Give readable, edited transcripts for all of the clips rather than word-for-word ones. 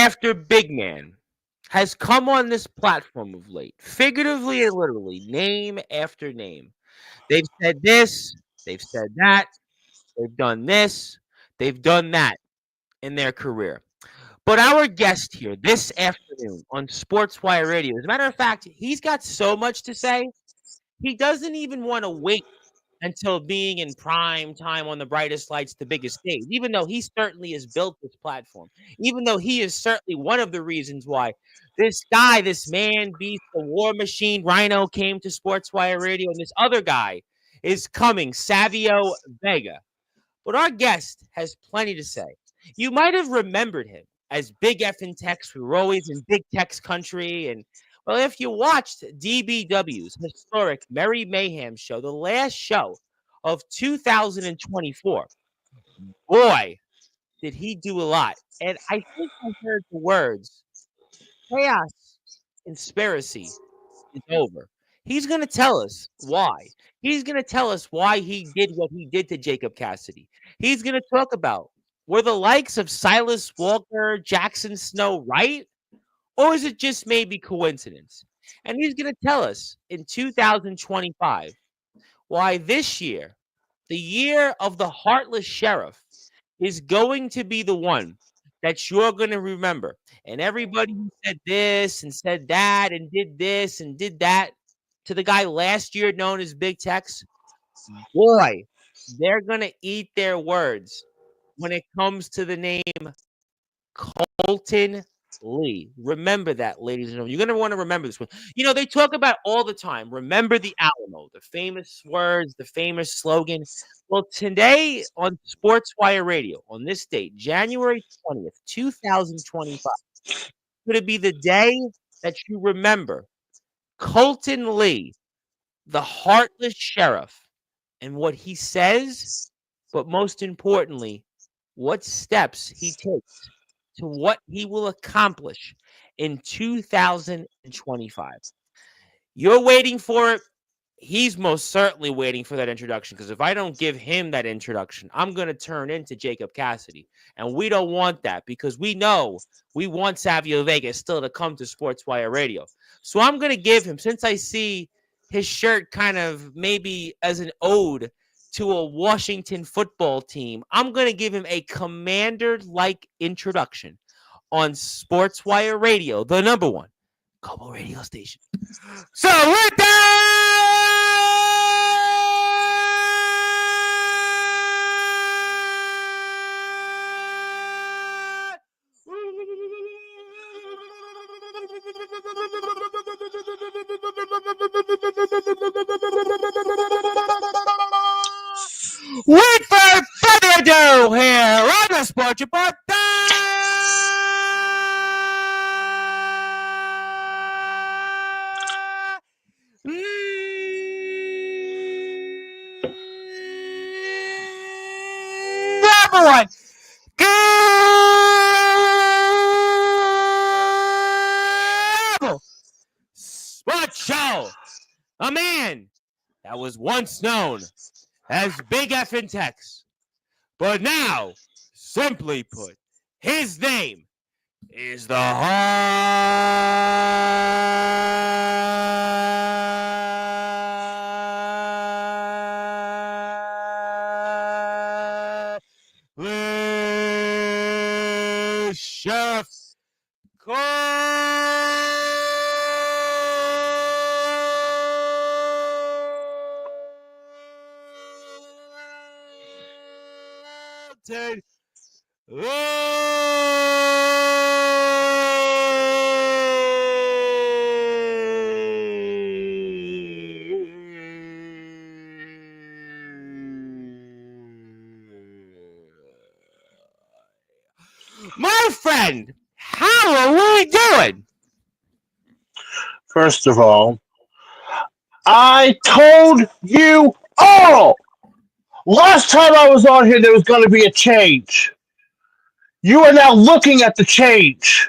after big man has come on this platform of late, figuratively and literally, name after name. They've said this, they've said that, they've done this, they've done that in their career. But our guest here this afternoon on Sportswire Radio, as a matter of fact, he's got so much to say, he doesn't even want to wait until being in prime time on the brightest lights, the biggest stage, even though he certainly has built this platform, even though he is certainly one of the reasons why this guy, this man beast, the war machine, Rhino came to Sportswire Radio, and this other guy is coming, Savio Vega. But our guest has plenty to say. You might have remembered him as Big F in Tex. We were always in Big Tex country. And, well, if you watched DBW's historic Merry Mayhem show, the last show of 2024, boy, did he do a lot. And I think I heard the words, chaos, conspiracy is over. He's going to tell us why. He's going to tell us why he did what he did to Jacob Cassidy. He's going to talk about, were the likes of Silas Walker, Jackson Snow right? Or is it just maybe coincidence? And he's going to tell us in 2025 why this year, the year of the Heartless Sheriff, is going to be the one that you're going to remember. And everybody who said this and said that and did this and did that to the guy last year known as Big Tex, boy, they're going to eat their words when it comes to the name Colten Lee. Remember that, ladies and gentlemen. You're going to want to remember this one. You know, they talk about all the time, remember the Alamo, the famous words, the famous slogan. Well, today on Sportswire Radio, on this date, January 20th, 2025, it's going to be the day that you remember Colten Lee, the Heartless Sheriff, and what he says, but most importantly, what steps he takes to what he will accomplish in 2025. You're waiting for it. He's most certainly waiting for that introduction, because if I don't give him that introduction, I'm going to turn into Jacob Cassidy. And we don't want that, because we know we want Savio Vega still to come to Sportswire Radio. So I'm going to give him, since I see his shirt kind of maybe as an ode to a Washington football team, I'm going to give him a commander-like introduction on Sportswire Radio, the number one global radio station. So with that, without further ado, here on the Sports Report, number one global sports show. A man that was once known as Big F in Tex, but now, simply put, his name is the Heartless Sheriff Colten My friend, how are we doing? First of all, I told you all last time I was on here there was going to be a change. You are now looking at the change.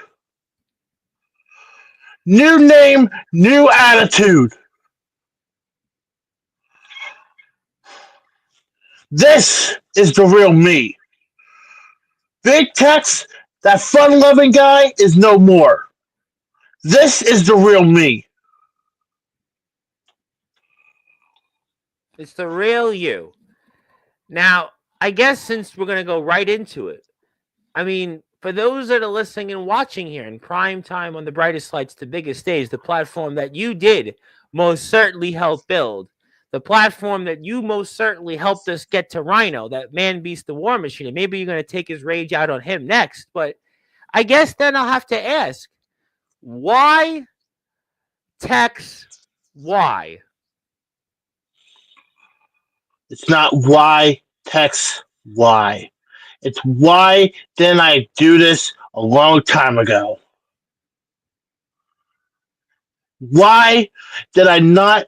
New name, new attitude. This is the real me. Big Tex That fun-loving guy is no more. This is the real me. It's the real you. Now, I guess since we're going to go right into it, I mean, for those that are listening and watching here in prime time on the brightest lights, the biggest stage, the platform that you did most certainly help build, the platform that you most certainly helped us get to Rhino, that man beast, the war machine. And maybe you're going to take his rage out on him next. But I guess then I'll have to ask, why Tex? Why? It's not why, Tex, why. It's why didn't I do this a long time ago? Why did I not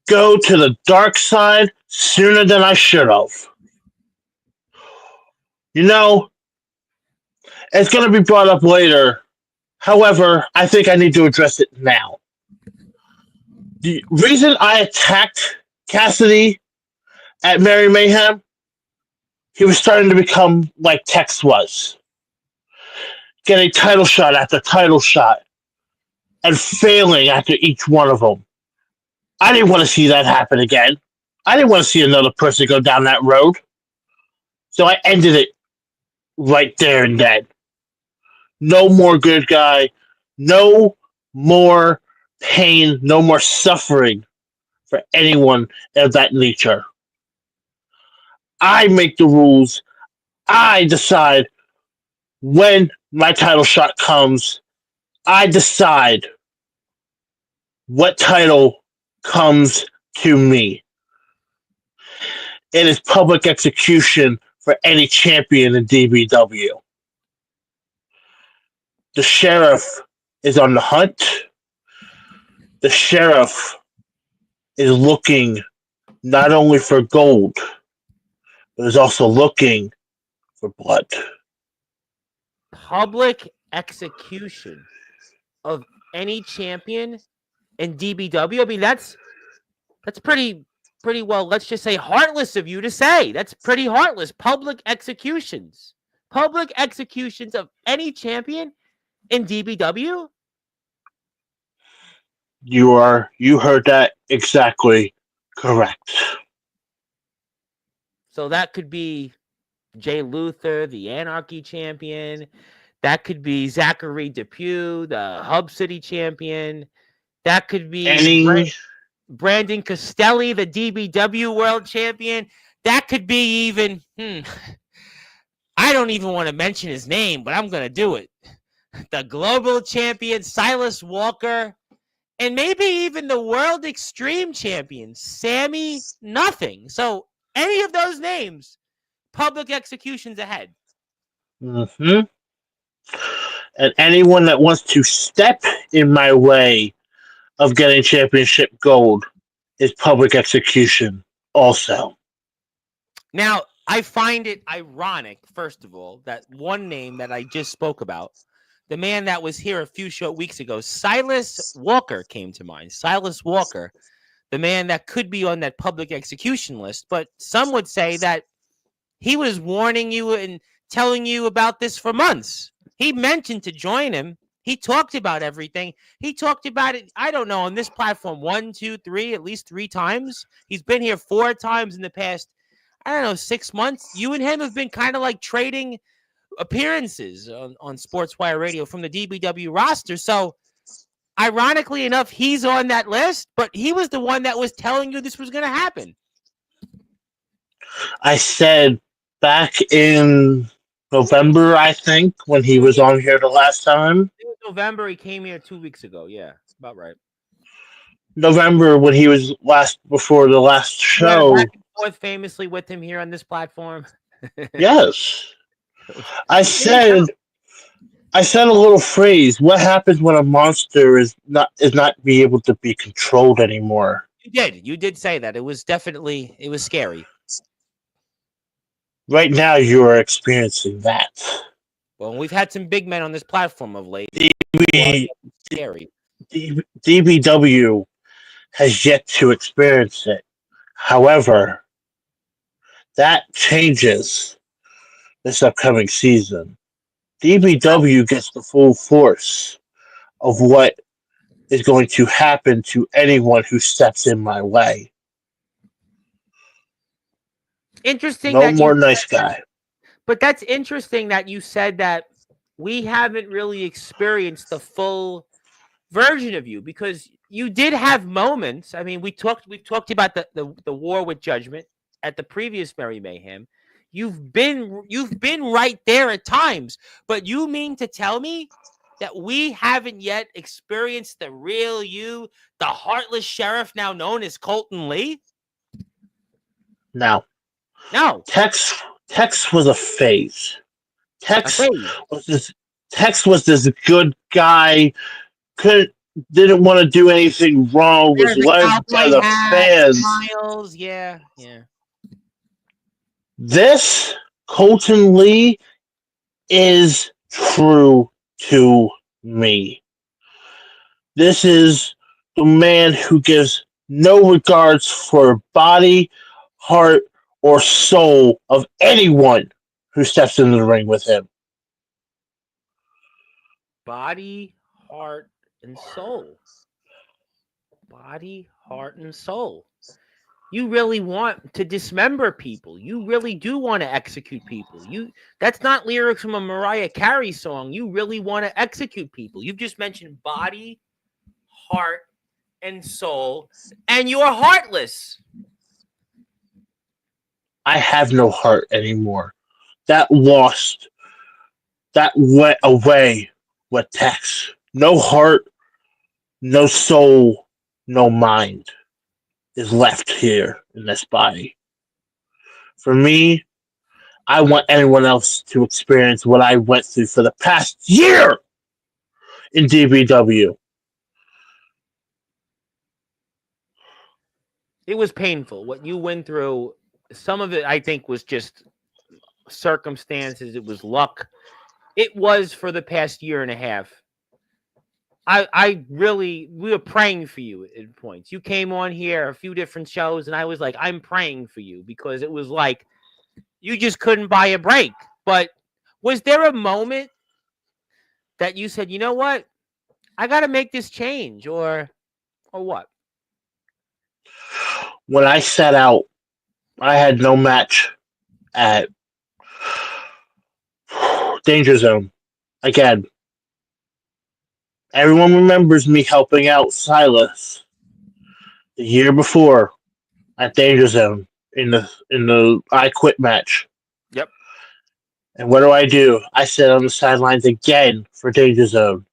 go to the dark side sooner than I should have? You know, it's going to be brought up later. However, I think I need to address it now. The reason I attacked Cassidy at Mary Mayhem, he was starting to become like Tex was. Getting title shot after title shot and failing after each one of them. I didn't want to see that happen again. I didn't want to see another person go down that road. So I ended it right there and then. No more good guy. No more pain. No more suffering for anyone of that nature. I make the rules. I decide when my title shot comes. I decide what title comes to me. It is public execution for any champion in DBW. The sheriff is on the hunt. The sheriff is looking not only for gold, but is also looking for blood. Public execution of any champion in DBW. I mean, that's pretty well, let's just say heartless of you to say. That's pretty heartless. Public executions. Public executions of any champion in DBW? You heard that exactly correct. So that could be Jay Luther, the Anarchy champion. That could be Zachary Depew, the Hub City champion. That could be Any Brandon Costelli, the DBW world champion. That could be even, I don't even want to mention his name, but I'm going to do it. The global champion, Silas Walker, and maybe even the world extreme champion, Sammy Nothing. So any of those names, public executions ahead. and anyone that wants to step in my way of getting championship gold is public execution also. Now, I find it ironic, first of all, that one name that I just spoke about, the man that was here a few short weeks ago, Silas Walker, came to mind. Silas Walker, the man that could be on that public execution list. But some would say that he was warning you and telling you about this for months. He mentioned to join him. He talked about everything. He talked about it, I don't know, on this platform 1, 2, 3, at least 3 times. He's been here 4 times in the past, I don't know, 6 months. You and him have been kind of like trading appearances on Sportswire Radio from the DBW roster. So, ironically enough, he's on that list, but he was the one that was telling you this was going to happen. I said back in November, I think, when he was on here the last time. It was November. He came here 2 weeks ago. Yeah, about right. November when he was before the last show. Back and forth famously with him here on this platform. Yes. I said a little phrase. What happens when a monster is not be able to be controlled anymore? You did say that. It was scary. Right now, you are experiencing that. Well, we've had some big men on this platform of late. Scary. DBW has yet to experience it. However, that changes this upcoming season. DBW gets the full force of what is going to happen to anyone who steps in my way. Interesting No that you more nice guy. But that's interesting that you said that we haven't really experienced the full version of you because you did have moments. I mean, we've talked about the war with judgment at the previous Merry Mayhem. You've been right there at times, but you mean to tell me that we haven't yet experienced the real you, the heartless sheriff now known as Colton Lee? Now, No, Tex Tex was a phase. a Tex phase. was this Tex was this good guy, couldn't didn't want to do anything wrong, was There's a loved by cowboy the hat, fans. smiles. Yeah, yeah. This Colton Lee is true to me. This is the man who gives no regards for body, heart, or soul of anyone who steps into the ring with him. Body, heart, and soul. Body, heart, and soul. You really want to dismember people. You really do want to execute people. That's not lyrics from a Mariah Carey song. You really want to execute people. You've just mentioned body, heart, and soul, and you're heartless. I have no heart anymore. That lost, that went away with Tex. No heart, no soul, no mind is left here in this body. For me, I want anyone else to experience what I went through for the past year in DBW. It was painful. What you went through, some of it I think was just circumstances, it was luck. It was for the past year and a half. I really, we were praying for you at points. You came on here a few different shows, and I was like, I'm praying for you because it was like you just couldn't buy a break. But was there a moment that you said, you know what, I got to make this change, or what? When I set out, I had no match at Danger Zone. Again, everyone remembers me helping out Silas the year before at Danger Zone in the I Quit match. Yep. And what do? I sit on the sidelines again for Danger Zone.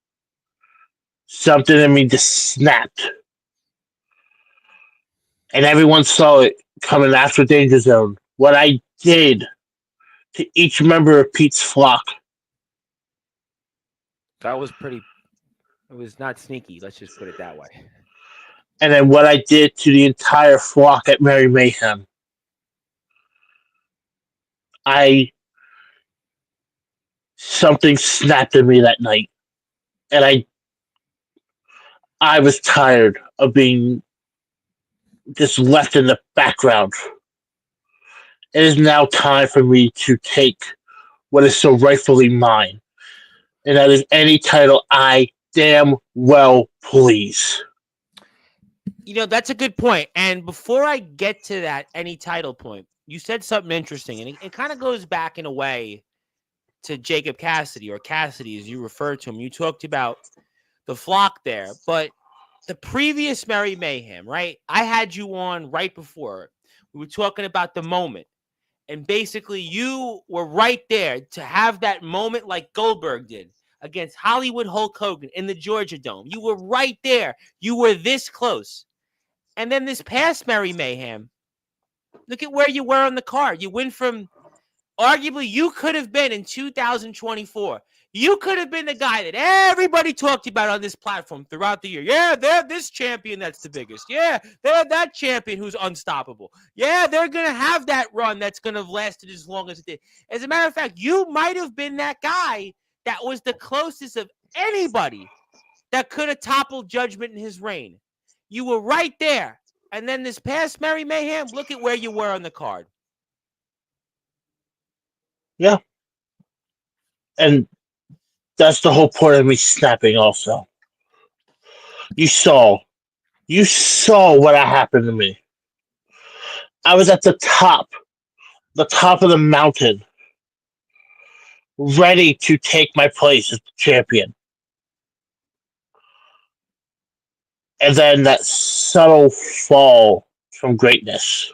Something in me just snapped. And everyone saw it coming after Danger Zone. What I did to each member of Pete's flock. That was pretty. It was not sneaky. Let's just put it that way. And then what I did to the entire flock at Merry Mayhem. Something snapped in me that night. And I was tired of being just left in the background. It is now time for me to take what is so rightfully mine. And that is any title I damn well please. That's a good point. And before I get to that, any title point, you said something interesting, and it kind of goes back in a way to Jacob Cassidy, or Cassidy as you refer to him. You talked about the flock there, but the previous Merry Mayhem, right? I had you on right before. We were talking about the moment. And basically, you were right there to have that moment like Goldberg did against Hollywood Hulk Hogan in the Georgia Dome. You were right there. You were this close. And then this past Merry Mayhem, look at where you were on the card. You went from, arguably, you could have been in 2024. You could have been the guy that everybody talked about on this platform throughout the year. Yeah, they're this champion that's the biggest. Yeah, they're that champion who's unstoppable. Yeah, they're going to have that run that's going to have lasted as long as it did. As a matter of fact, you might have been that guy that was the closest of anybody that could have toppled Judgment in his reign. You were right there. And then this past Merry Mayhem, look at where you were on the card. Yeah. And That's the whole point of me snapping. Also, you saw, you saw what happened to me. I was at the top of the mountain, ready to take my place as the champion, and then that subtle fall from greatness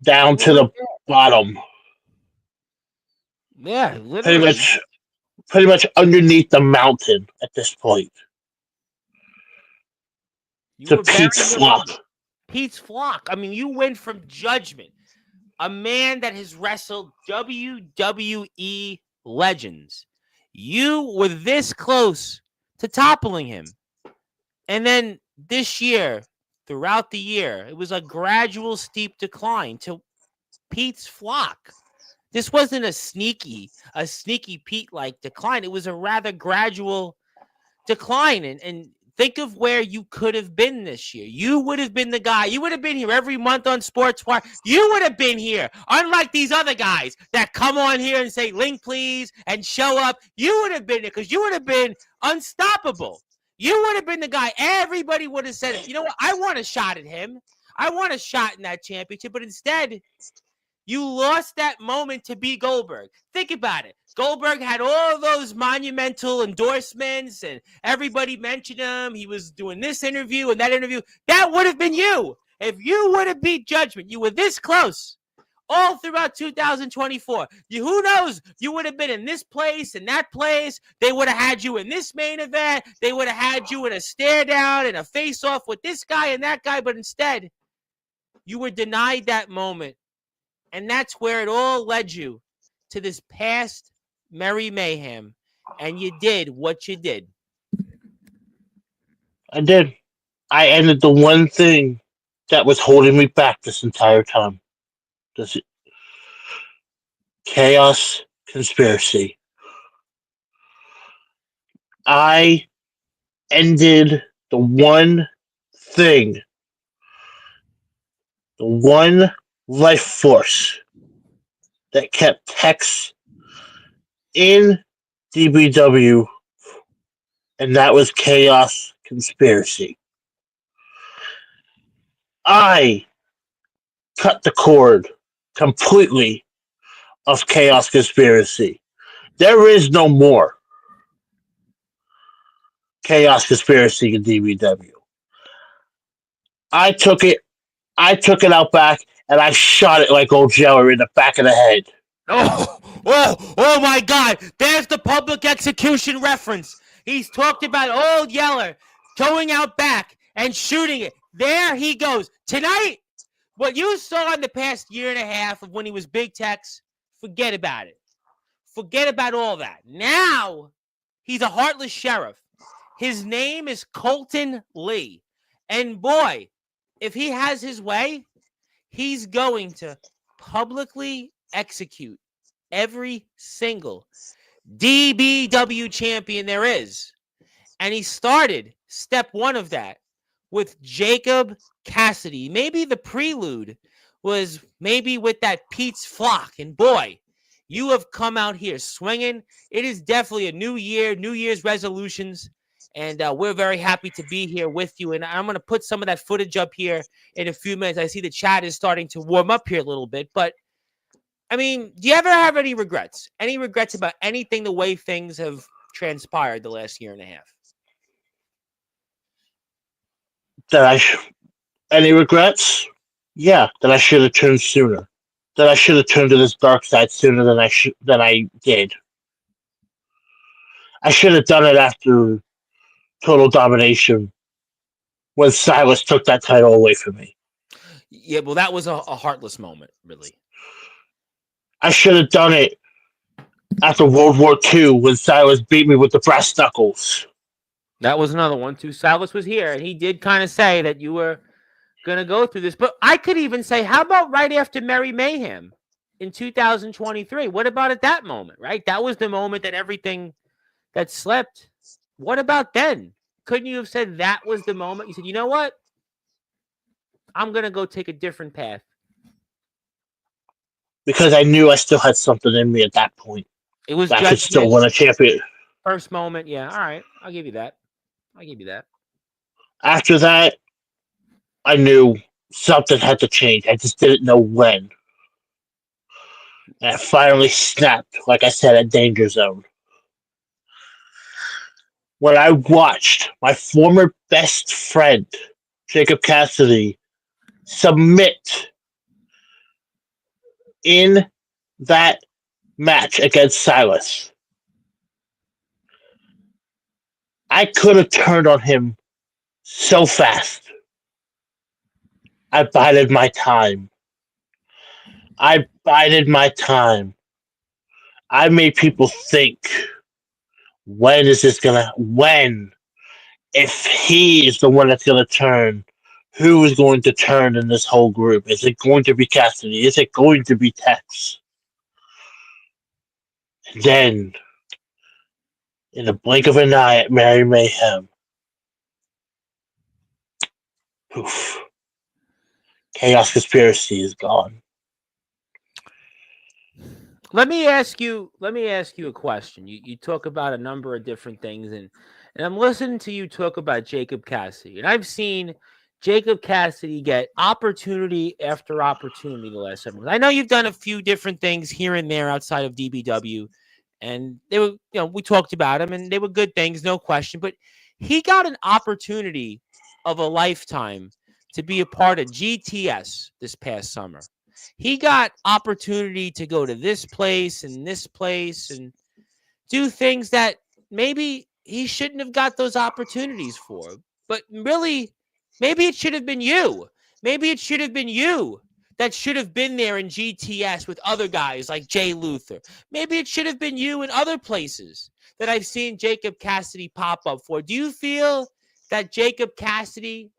down You were to right the there. bottom, Yeah, pretty literally. much, pretty much underneath the mountain at this point, You to were buried Pete's in the flock. rubble. Pete's flock. I mean, you went from Judgment, a man that has wrestled WWE legends. You were this close to toppling him. And then this year, throughout the year, it was a gradual, steep decline to Pete's flock. This wasn't a sneaky Pete like decline. It was a rather gradual decline. And think of where you could have been this year. You would have been the guy. You would have been here every month on Sportswire. You would have been here. Unlike these other guys that come on here and say, link please, and show up. You would have been there because you would have been unstoppable. You would have been the guy. Everybody would have said, you know what? I want a shot at him. I want a shot in that championship. But instead, you lost that moment to B. Goldberg. Think about it. Goldberg had all those monumental endorsements and everybody mentioned him. He was doing this interview and that interview. That would have been you. If you would have beat Judgment, you were this close all throughout 2024. Who knows? You would have been in this place and that place. They would have had you in this main event. They would have had you in a stare down and a face off with this guy and that guy. But instead, you were denied that moment. And that's where it all led you to this past Merry Mayhem. And you did what you did. I did. I ended the one thing that was holding me back this entire time. This chaos conspiracy. I ended the one thing, the one life force that kept Tex in DBW, and that was chaos conspiracy. I cut the cord completely of chaos conspiracy. There is no more chaos conspiracy in DBW. I took it I took it out back and I shot it like old Jeller in the back of the head. Oh my God. There's the public execution reference. He's talked about old Yeller going out back and shooting it. There he goes. Tonight, what you saw in the past year and a half of when he was Big Tex, forget about it. Forget about all that. Now, he's a heartless sheriff. His name is Colten Lee. And boy, if he has his way, he's going to publicly execute every single DBW champion there is. And he started step one of that with Jacob Cassidy. Maybe the prelude was maybe with that Pete's flock. And boy, you have come out here swinging. It is definitely a new year, New Year's resolutions. And we're very happy to be here with you. And I'm going to put some of that footage up here in a few minutes. I see the chat is starting to warm up here a little bit. But, I mean, do you ever have any regrets? Any regrets about anything the way things have transpired the last year and a half? That any regrets? Yeah, that I should have turned sooner. That I should have turned to this dark side sooner than I did. I should have done it after Total Domination when Silas took that title away from me. Yeah, well, that was a heartless moment, really. I should have done it after World War II when Silas beat me with the brass knuckles. That was another one, too. Silas was here, and he did kind of say that you were going to go through this. But I could even say, how about right after Merry Mayhem in 2023? What about at that moment, right? That was the moment that everything that slipped. What about then? Couldn't you have said that was the moment? You said, you know what? I'm going to go take a different path. Because I knew I still had something in me at that point. It was that could still judgment, win a champion. first moment. Yeah, all right. I'll give you that. I'll give you that. After that, I knew something had to change. I just didn't know when. And it finally snapped, like I said, at Danger Zone. When I watched my former best friend, Jacob Cassidy, submit in that match against Silas, I could have turned on him so fast. I bided my time. I bided my time. I made people think, when is this gonna, when? If he is the one that's gonna turn, who is going to turn in this whole group? Is it going to be Cassidy? Is it going to be Tex? And then, in the blink of an eye at Mary Mayhem, poof, Chaos Conspiracy is gone. Let me ask you a question. You talk about a number of different things, and I'm listening to you talk about Jacob Cassidy. And I've seen Jacob Cassidy get opportunity after opportunity the last 7 months. I know you've done a few different things here and there outside of DBW, and they were, we talked about him and they were good things, no question. But he got an opportunity of a lifetime to be a part of GTS this past summer. He got opportunity to go to this place and do things that maybe he shouldn't have got those opportunities for. But really, maybe it should have been you. Maybe it should have been you that should have been there in GTS with other guys like Jay Luther. Maybe it should have been you in other places that I've seen Jacob Cassidy pop up for. Do you feel that Jacob Cassidy,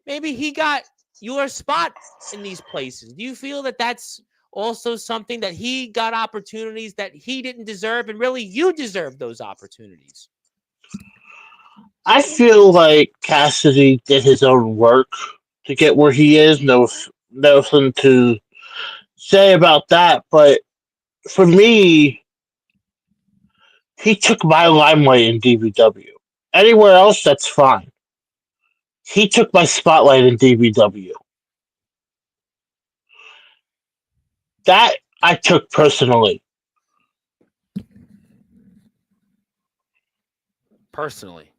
maybe he got your spot in these places? Do you feel that that's also something that he got opportunities that he didn't deserve, and really you deserve those opportunities? I feel like Cassidy did his own work to get where he is. No, nothing to say about that. But for me, he took my limelight in DBW. Anywhere else, that's fine. He took my spotlight in DBW. That I took personally. Personally,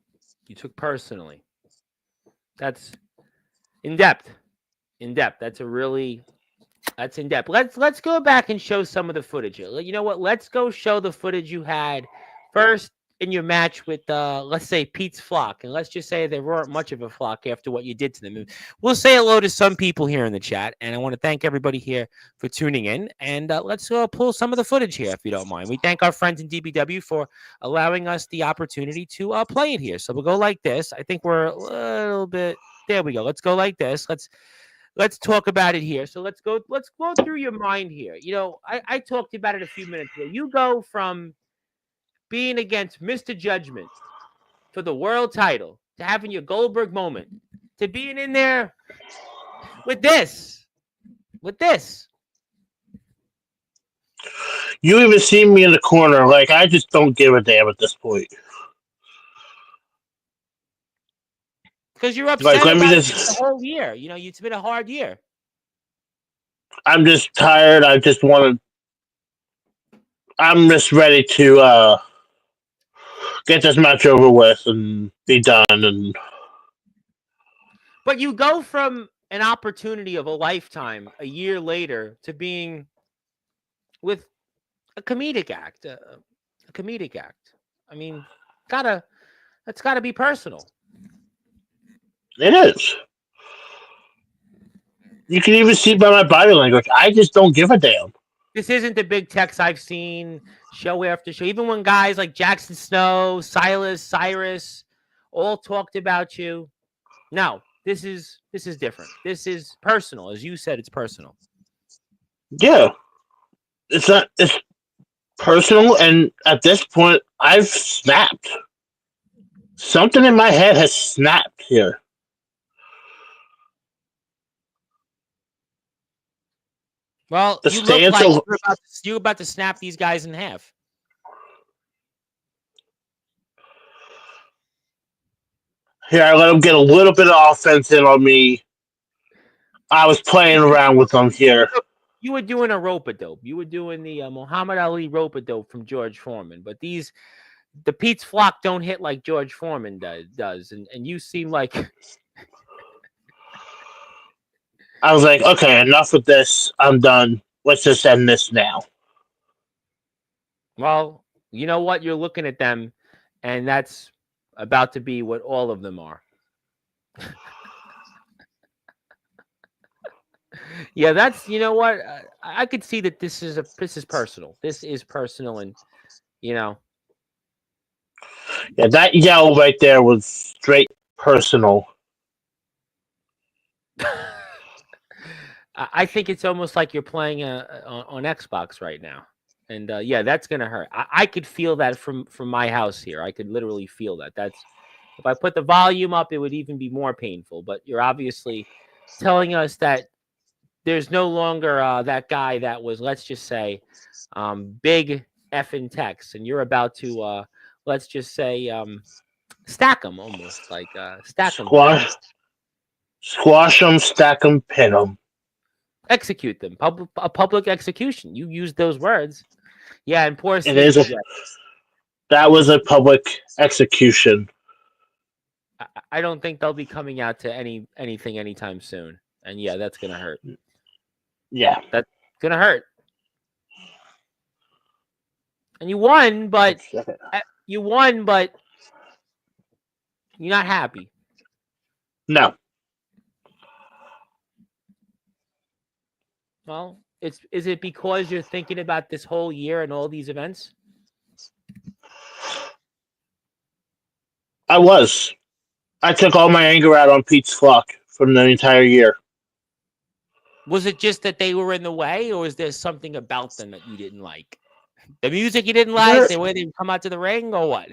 you took personally. That's in depth. In depth. That's in depth. Let's go back and show some of the footage. You know what? Let's go show the footage you had first in your match with let's say Pete's Flock, and let's just say they weren't much of a flock after what you did to them. We'll say hello to some people here in the chat, and I want to thank everybody here for tuning in. And let's pull some of the footage here, if you don't mind. We thank our friends in DBW for allowing us the opportunity to play it here. So we'll go like this. I think we're a little bit. There we go. Let's go like this. Let's talk about it here. So let's go through your mind here. I talked about it a few minutes ago. You go from being against Mr. Judgment for the world title to having your Goldberg moment to being in there with this. You even see me in the corner, like I just don't give a damn at this point. Because you're Like, upset let me about it the just. whole year. It's been a hard year. I'm just tired. I just want to. I'm just ready to get this match over with and be done. And But you go from an opportunity of a lifetime a year later to being with a comedic act. A comedic act. I mean, that's gotta be personal. it is. You can even see by my body language. I just don't give a damn. This isn't the big text I've seen show after show. Even when guys like Jackson Snow, Silas, Cyrus all talked about you. No, this is different. This is personal. As you said, it's personal. Yeah, it's not. It's personal, and at this point, I've snapped. Something in my head has snapped here. Well, The you look stance like of you're about to snap these guys in half. Here, I let him get a little bit of offense in on me. I was playing around with him here. You were doing a rope a dope. You were doing the Muhammad Ali rope a dope from George Foreman. But the Pete's flock don't hit like George Foreman does. And you seem like, I was like, okay, enough with this. I'm done. Let's just end this now. well, you know what? You're looking at them, and that's about to be what all of them are. Yeah, that's you know what I could see that this is personal. This is personal, and you know, Yeah, that yell right there was straight personal. I think it's almost like you're playing on Xbox right now, and yeah, that's gonna hurt. I could feel that from my house here. I could literally feel that. That's if I put the volume up, it would even be more painful. But you're obviously telling us that there's no longer that guy that was, let's just say, big effing Tex, and you're about to, let's just say, stack them almost like stack them, Squash them, stack them, pin them. execute them, a public execution. You used those words, yeah. And poor It is a CJ. that was a public execution. I don't think they'll be coming out to anything anytime soon. And yeah, that's gonna hurt. Yeah. That's gonna hurt. And you won, but you won, but you're not happy. No. Well, is it because you're thinking about this whole year and all these events? I was. I took all my anger out on Pete's flock from the entire year. Was it just that they were in the way, or is there something about them that you didn't like? The music you didn't like, the way they come out to the ring, or what?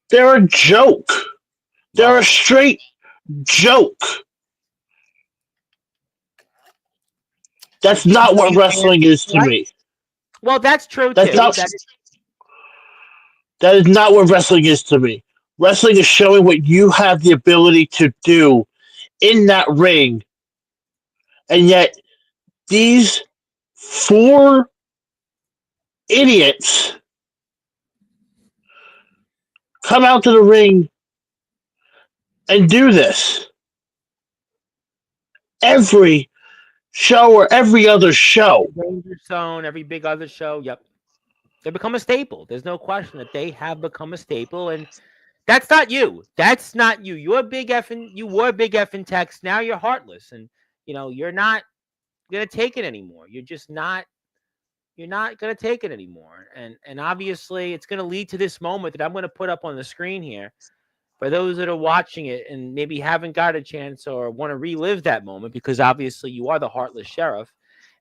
They're a joke. They're Well, a straight joke. That's not what wrestling is to me. well, that's true That's too. not. That is not what wrestling is to me. Wrestling is showing what you have the ability to do in that ring, and yet these four idiots come out to the ring and do this every show or every other show. Danger Zone, every big other show. Yep, they become a staple. There's no question that they have become a staple, and that's not you. That's not you. You're big effing. You were big effing Tex. Now you're heartless, and you're not gonna take it anymore. You're just not. You're not gonna take it anymore, and obviously it's gonna lead to this moment that I'm gonna put up on the screen here for those that are watching it and maybe haven't got a chance or want to relive that moment, because obviously you are the heartless sheriff.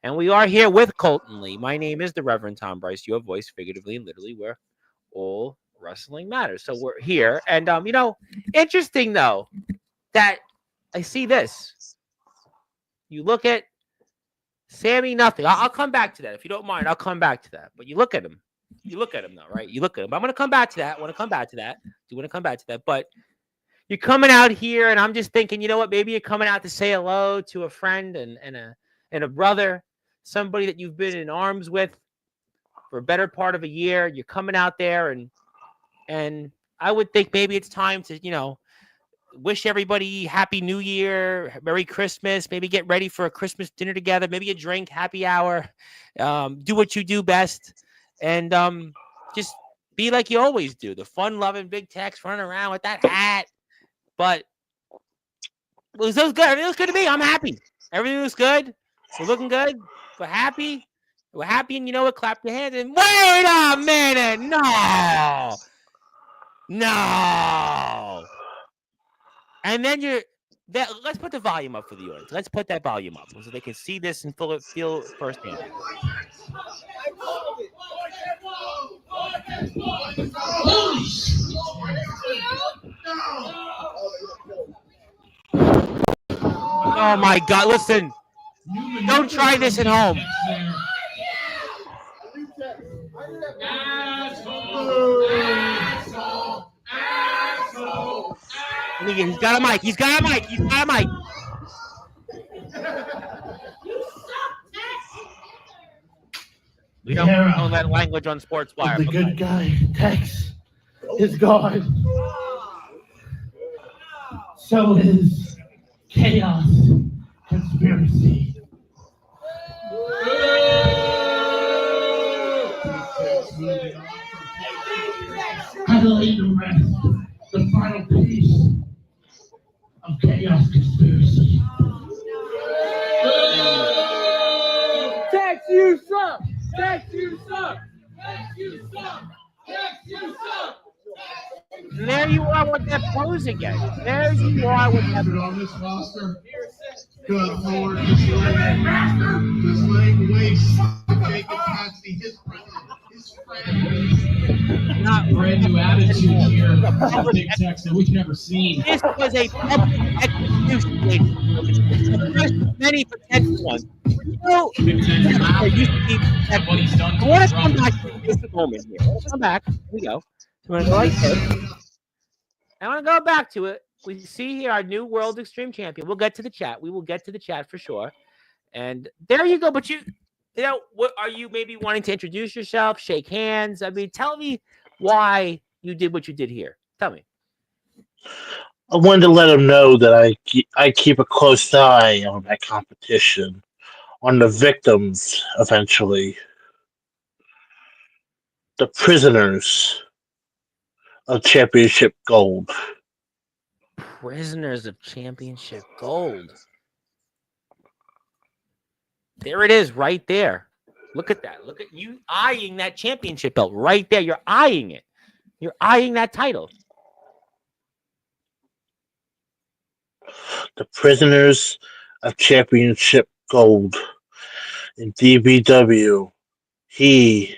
And we are here with Colton Lee. My name is the Reverend Tom Bryce, your voice, figuratively and literally, where all wrestling matters. So we're here. And, interesting, though, that I see this. You look at Sammy Nothing. I'll come back to that. If you don't mind, I'll come back to that. But you look at him. You look at him, though, right? You look at him. I'm going to come back to that. I want to come back to that. You want to come back to that. But you're coming out here, and I'm just thinking, you know what? Maybe you're coming out to say hello to a friend and a brother, somebody that you've been in arms with for a better part of a year. You're coming out there, and I would think maybe it's time to, wish everybody Happy New Year, Merry Christmas, maybe get ready for a Christmas dinner together, maybe a drink, happy hour, do what you do best, and just be like you always do. The fun-loving Big Tex running around with that hat. But it was good. Everything was good to me. I'm happy. Everything was good. We're looking good. We're happy. We're happy, and you know what? Clap your hands and wait a minute. No. And then let's put the volume up for the audience. Let's put that volume up so they can see this and feel firsthand. Oh my God! Listen, don't try this at home. He's got a mic. He's got a mic. He's got a mic. We don't let language on Sportswire. The good guy, Tex, is gone. So is Chaos Conspiracy. I lay to rest the final piece of Chaos Conspiracy. Tex, you suck! Tex, you suck! Tex, you suck! Tex, you suck! And there you are with that pose again. There you are with that. On this roster. Good Lord, this laying waste Jacob Patsy, his friend. Not Brand new attitude here. Big Tex that we've never seen. This was a public execution, ladies and gentlemen. It's the first of many potential ones. So, Big Tex there used to be and what he's done I to want his to come roster. back to this moment here. I want to come back. Here we go. So we're going to go like this. I want to go back to it. We see here our new World Extreme Champion. We'll get to the chat. We will get to the chat for sure. And there you go. But you know, what are you maybe wanting to introduce yourself, shake hands? I mean, tell me why you did what you did here. Tell me. I wanted to let him know that I keep a close eye on that competition, on the victims eventually, the prisoners of championship gold. Prisoners of Championship Gold. There it is, right there. Look at that. Look at you eyeing that championship belt right there. You're eyeing it. You're eyeing that title. The prisoners of championship gold in DBW. He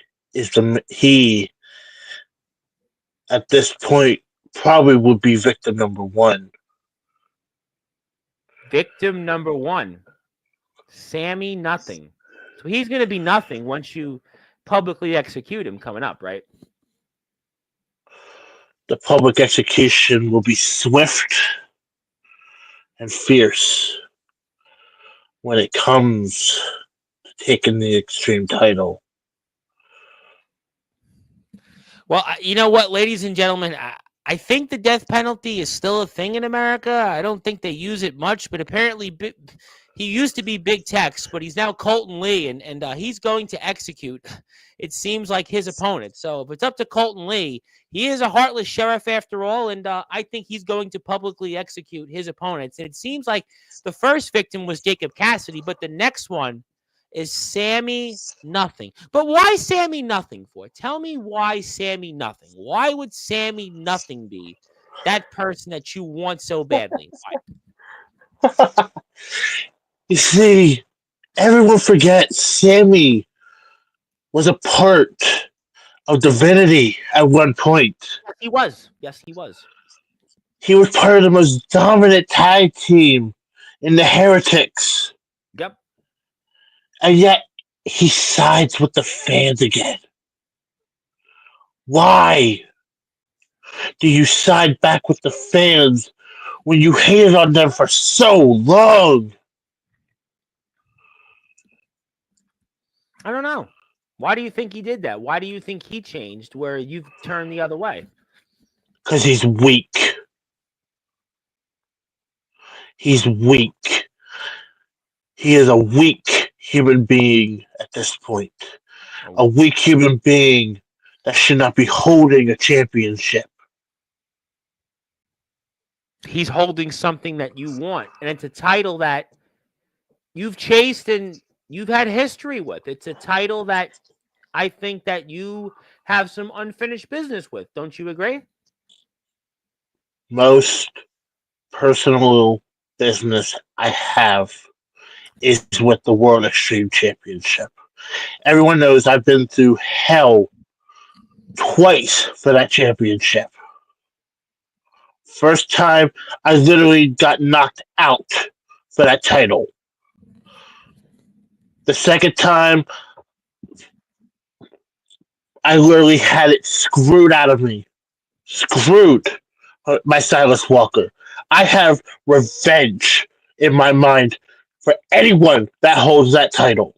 at this point probably would be victim number one. Victim number one, Sammy Nothing. So he's going to be nothing once you publicly execute him coming up, right? The public execution will be swift and fierce when it comes to taking the Extreme title. Well, you know what, ladies and gentlemen, I think the death penalty is still a thing in America. I don't think they use it much, but apparently he used to be Big Tex, but he's now Colten Lee, and he's going to execute, it seems like, his opponent. So if it's up to Colten Lee, he is a heartless sheriff after all, and I think he's going to publicly execute his opponents. And it seems like the first victim was Jacob Cassidy, but the next one is Sammy Nothing. But why Sammy Nothing for? Tell me why Sammy Nothing. Why would Sammy Nothing be that person that you want so badly? You see, everyone forgets Sammy was a part of Divinity at one point. Yes, he was. Yes, he was. He was part of the most dominant tag team in the Heretics. Yep. And yet, he sides with the fans again. Why do you side back with the fans when you hated on them for so long? I don't know. Why do you think he did that? Why do you think he changed where you've turned the other way? Because he's weak. He's weak. He is a weak human being at this point. A weak human being that should not be holding a championship. He's holding something that you want, and it's a title that you've chased and you've had history with. It's a title that I think that you have some unfinished business with. Don't you agree? Most personal business I have is with the World Extreme Championship. Everyone knows I've been through hell twice for that championship. First time, I literally got knocked out for that title. The second time, I literally had it screwed out of me. Screwed by Silas Walker. I have revenge in my mind for anyone that holds that title.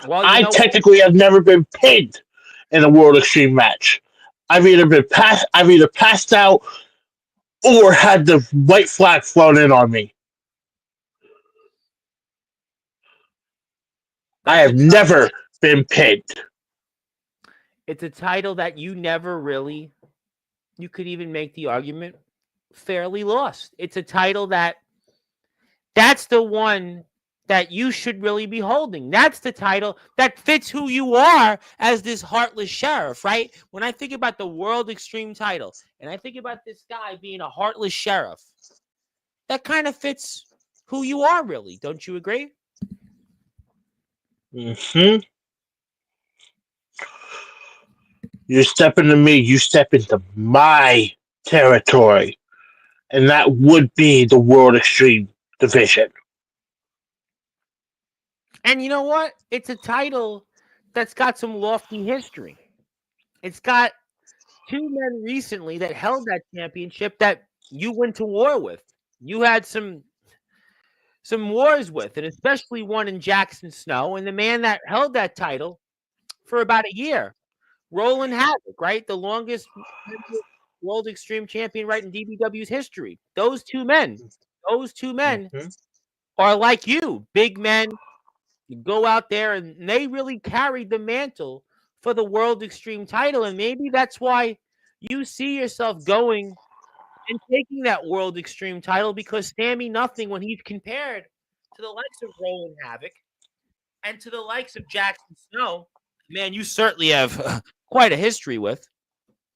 Well, you I know what? technically have never been pinned in a World Extreme match. I've either passed out or had the white flag thrown in on me. I It's a have title. never been pinned. It's a title that you never really. You could even make the argument fairly lost. It's a title that's the one that you should really be holding. That's the title that fits who you are as this heartless sheriff, right? When I think about the World Extreme title and I think about this guy being a heartless sheriff, that kind of fits who you are, really. Don't you agree? Hmm. You step into me, you step into my territory, and that would be the World Extreme division. And you know what? It's a title that's got some lofty history. It's got two men recently that held that championship that you went to war with. You had some wars with, and especially one in Jackson Snow, and the man that held that title for about a year, Roland Havoc, right? The longest World Extreme Champion, right, in DBW's history. Those two men Hmm. are like you, big men. You go out there, and they really carried the mantle for the World Extreme title, and maybe that's why you see yourself going and taking that World Extreme title because Sammy Nothing, when he's compared to the likes of Roland Havoc and to the likes of Jackson Snow, man, you certainly have quite a history with.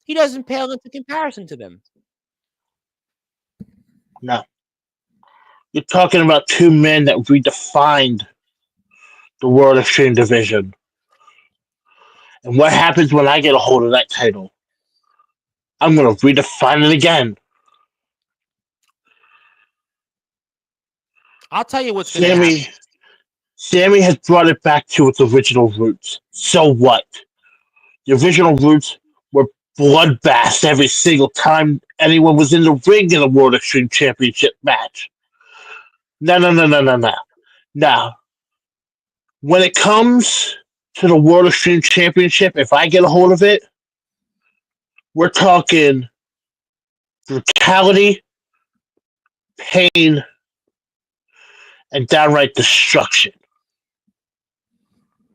He doesn't pale into comparison to them. No. You're talking about two men that redefined the World Extreme division. And what happens when I get a hold of that title? I'm going to redefine it again. I'll tell you what's going to happen. Sammy Sammy has brought it back to its original roots. So what? The original roots were bloodbaths every single time anyone was in the ring in a World Extreme Championship match. No, no, no, no, no, no. Now, when it comes to the World Extreme Championship, if I get a hold of it, we're talking brutality, pain, and downright destruction.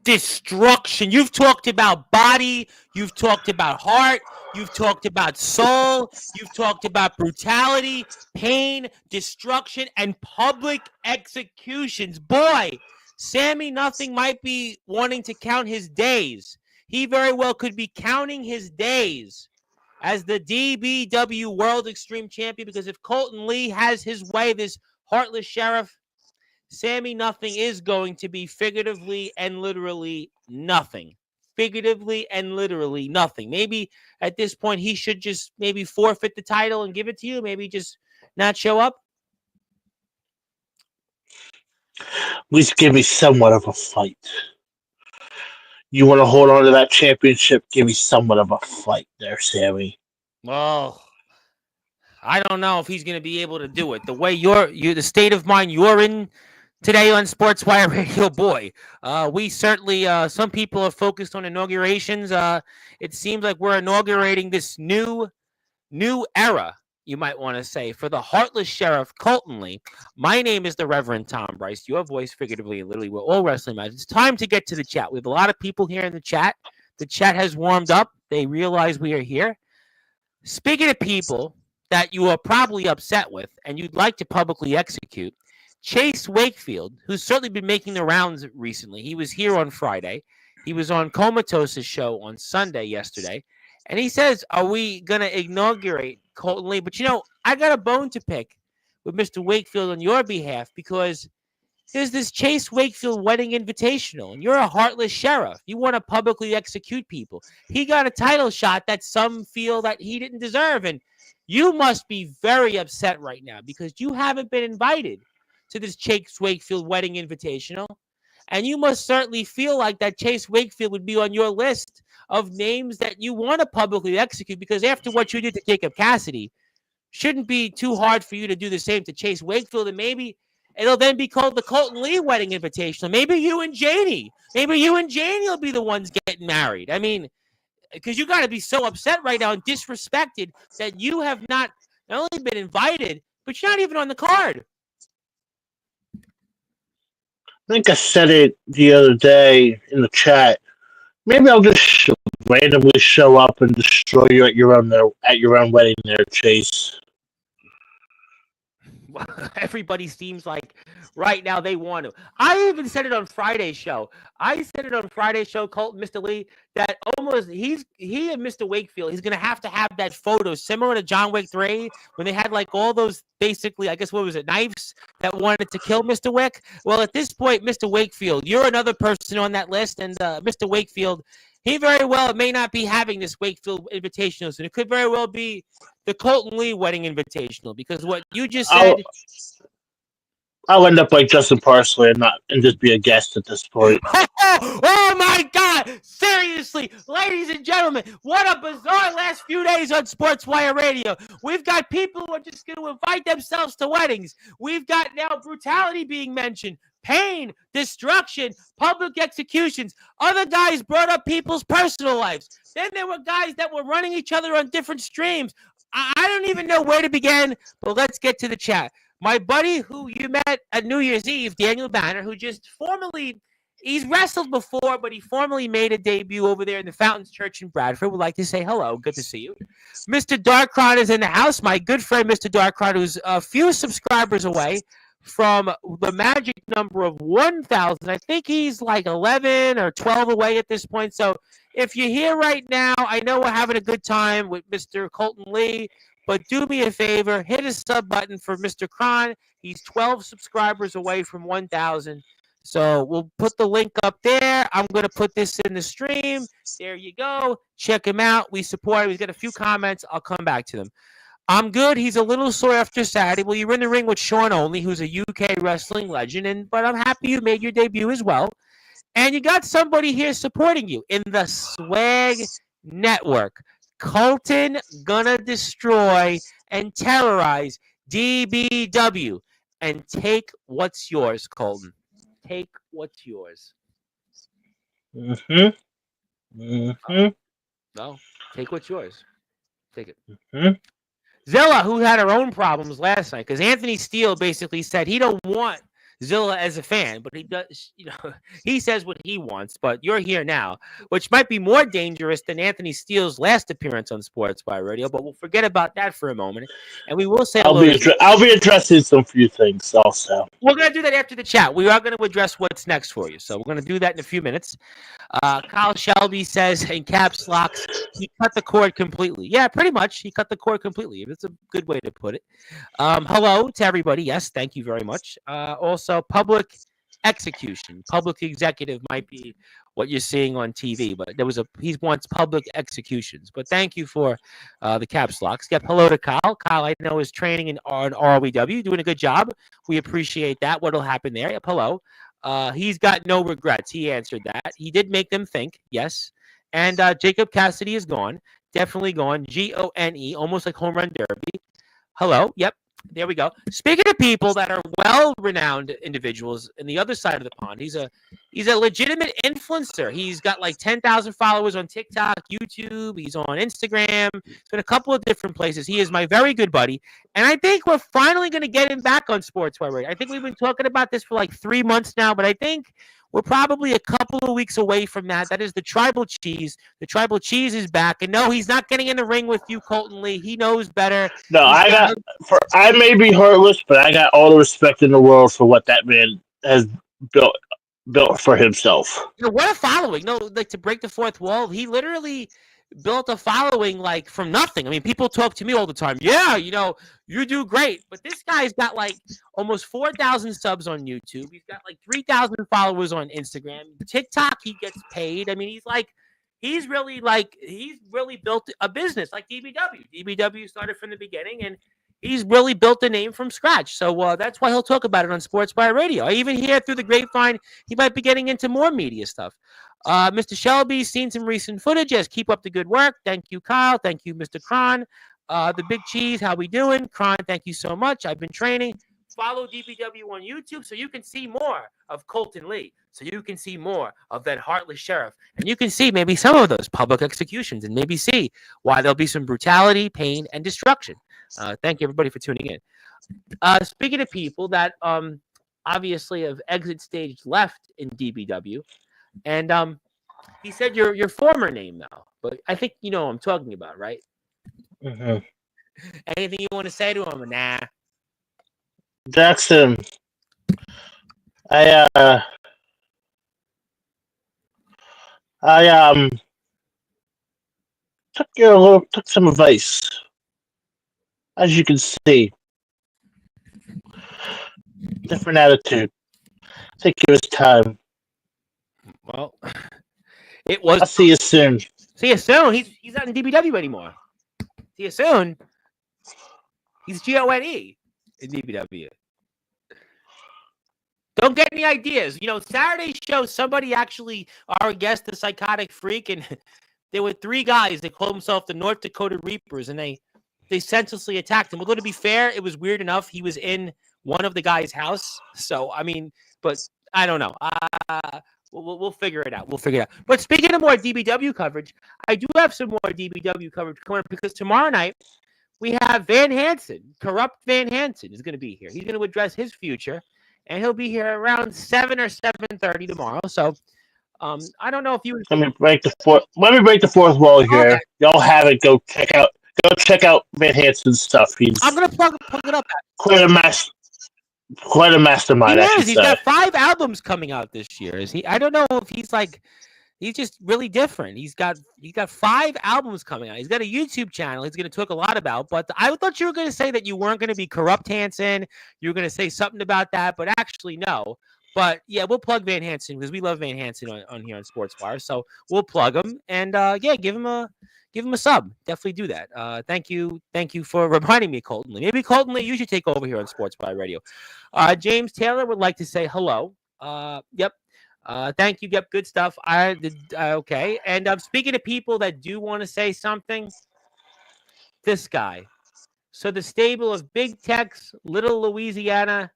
Destruction. You've talked about body, you've talked about heart, you've talked about soul, you've talked about brutality, pain, destruction, and public executions. Boy, Sammy Nothing might be wanting to count his days. He very well could be counting his days as the DBW World Extreme Champion because if Colton Lee has his way, this heartless sheriff, Sammy Nothing is going to be figuratively and literally nothing. Figuratively and literally nothing. Maybe at this point he should just maybe forfeit the title and give it to you. Maybe just not show up. At least give me somewhat of a fight. You want to hold on to that championship? Give me somewhat of a fight there, Sammy. Well, I don't know if he's going to be able to do it. The way the state of mind you're in today on Sportswire Radio, boy, we certainly some people are focused on inaugurations. It seems like we're inaugurating this new era, you might want to say, for the heartless sheriff Colton Lee. My name is the Reverend Tom Bryce. Your voice, figuratively and literally, we're all wrestling matches. It's time to get to the chat. We have a lot of people here in the chat. The chat has warmed up. They realize we are here. Speaking of people that you are probably upset with and you'd like to publicly execute, Chase Wakefield, who's certainly been making the rounds recently. He was here on Friday. He was on Comatose's show on Sunday yesterday. And he says, are we going to inaugurate Colton Lee? But, I got a bone to pick with Mr. Wakefield on your behalf because there's this Chase Wakefield wedding invitational, and you're a heartless sheriff. You want to publicly execute people. He got a title shot that some feel that he didn't deserve, and you must be very upset right now because you haven't been invited to this Chase Wakefield wedding invitational. And you must certainly feel like that Chase Wakefield would be on your list of names that you want to publicly execute, because after what you did to Jacob Cassidy, shouldn't be too hard for you to do the same to Chase Wakefield. And maybe it'll then be called the Colten Lee Wedding Invitational. Maybe you and Janie will be the ones getting married. I mean, because you got to be so upset right now and disrespected that you have not only been invited, but you're not even on the card. I think I said it the other day in the chat. Maybe I'll just randomly show up and destroy you at your own wedding there, Chase. Everybody seems like right now they want to. I even said it on Friday's show. Colton, Mr. Lee, that almost he and Mr. Wakefield, he's going to have that photo similar to John Wick 3 when they had like all those basically, I guess, what was it, knives that wanted to kill Mr. Wick. Well, at this point, Mr. Wakefield, you're another person on that list, and Mr. Wakefield, he very well may not be having this Wakefield Invitational, and it could very well be the Colten Lee Wedding Invitational, because what you just said. I'll end up like Justin Parsley and just be a guest at this point. Oh my God! Seriously, ladies and gentlemen, what a bizarre last few days on Sportswire Radio. We've got people who are just going to invite themselves to weddings. We've got now brutality being mentioned, pain, destruction, public executions. Other guys brought up people's personal lives. Then there were guys that were running each other on different streams. I don't even know where to begin, but let's get to the chat. My buddy who you met at New Year's Eve, Daniel Banner, who just he's wrestled before, but he formally made a debut over there in the Fountains Church in Bradford, would like to say hello. Good to see you. Mr. Darkron is in the house. My good friend, Mr. Darkron, who's a few subscribers away from the magic number of 1,000. I think he's like 11 or 12 away at this point. So if you're here right now, I know we're having a good time with Mr. Colten Lee, but do me a favor, hit a sub button for Mr. Kron. He's 12 subscribers away from 1,000. So we'll put the link up there. I'm going to put this in the stream. There you go. Check him out. We support him. He's got a few comments. I'll come back to them. I'm good. He's a little sore after Saturday. Well, you're in the ring with Sean Only, who's a UK wrestling legend, but I'm happy you made your debut as well. And you got somebody here supporting you in the Swag Network. Colten gonna destroy and terrorize DBW and take what's yours, Colten. Take what's yours. No, Take what's yours. Take it. Zilla, who had her own problems last night, because Anthony Steele basically said he don't want Zilla as a fan, but he does, he says what he wants, but you're here now, which might be more dangerous than Anthony Steele's last appearance on Sportswire Radio, but we'll forget about that for a moment, and we will say I'll be addressing some few things also. We're going to do that after the chat. We are going to address what's next for you, so we're going to do that in a few minutes. Kyle Shelby says in caps locks, he cut the cord completely. Yeah, pretty much. He cut the cord completely. That's a good way to put it. Hello to everybody. Yes, thank you very much. Also, public execution. Public executive might be what you're seeing on TV, but he wants public executions. But thank you for the caps locks. Yep, hello to Kyle. Kyle, I know, is training on ROEW, doing a good job. We appreciate that. What'll happen there? Yep, hello. He's got no regrets. He answered that. He did make them think, yes. And Jacob Cassidy is gone. Definitely gone. Gone, almost like home run derby. Hello. Yep. There we go. Speaking of people that are well-renowned individuals in the other side of the pond, he's a legitimate influencer. He's got like 10,000 followers on TikTok, YouTube. He's on Instagram. He's been a couple of different places. He is my very good buddy, and I think we're finally going to get him back on Sportswire Radio. I think we've been talking about this for like 3 months now, but I think we're probably a couple of weeks away from that. That is the Tribal Cheese. The Tribal Cheese is back. And no, he's not getting in the ring with you, Colten Lee. He knows better. No, I may be heartless, but I got all the respect in the world for what that man has built for himself. What a following. No, like, to break the fourth wall, he literally built a following like from nothing. I mean, people talk to me all the time. Yeah, you do great. But this guy's got like almost 4,000 subs on YouTube. He's got like 3,000 followers on Instagram. TikTok, he gets paid. I mean, he's really built a business like DBW. DBW started from the beginning, and he's really built a name from scratch. So that's why he'll talk about it on Sportswire Radio. I even hear through the grapevine he might be getting into more media stuff. Mr. Shelby's seen some recent footage. Yes, keep up the good work. Thank you, Kyle. Thank you, Mr. Cron. The Big Cheese, how we doing? Cron, thank you so much. I've been training. Follow DBW on YouTube so you can see more of Colten Lee, so you can see more of that heartless sheriff, and you can see maybe some of those public executions and maybe see why there'll be some brutality, pain, and destruction. Thank you, everybody, for tuning in. Speaking of people that obviously have exit stage left in DBW, and he said your former name now, but I think you know what I'm talking about, right? Mm-hmm. Anything you want to say to him? Nah. Jackson, I took some advice. As you can see, different attitude. Take your time. Well, it was. I'll see you soon. See you soon. He's not in DBW anymore. See you soon. He's GONE in DBW. Don't get any ideas. You know, Saturday's show, somebody actually, our guest, the psychotic freak, and there were 3 guys that called themselves the North Dakota Reapers, and they senselessly attacked him. Although, to be fair, it was weird enough. He was in one of the guys' house. So, I mean, but I don't know. We'll figure it out. We'll figure it out. But speaking of more DBW coverage, I do have some more DBW coverage coming up because tomorrow night we have Van Hansen. Corrupt Van Hansen is going to be here. He's going to address his future, and he'll be here around 7 or 7:30 tomorrow. So I don't know if you. Let me break the fourth wall here. Okay. Y'all have it. Go check out Van Hansen's stuff. I'm gonna plug it up. Quite a mastermind. He is. He's got 5 albums coming out this year. Is he? I don't know if he's like. He's just really different. He's got 5 albums coming out. He's got a YouTube channel. He's going to talk a lot about. But I thought you were going to say that you weren't going to be Corrupt Hansen. You were going to say something about that, but actually no. But yeah, we'll plug Van Hansen because we love Van Hansen on here on Sportswire. So we'll plug him and yeah, give him a sub. Definitely do that. Thank you for reminding me, Colten Lee. Maybe Colten Lee, you should take over here on Sportswire Radio. James Taylor would like to say hello. Yep. Thank you. Yep. Good stuff. Okay. And speaking of people that do want to say something, this guy. So the stable of Big Tex, Little Louisiana,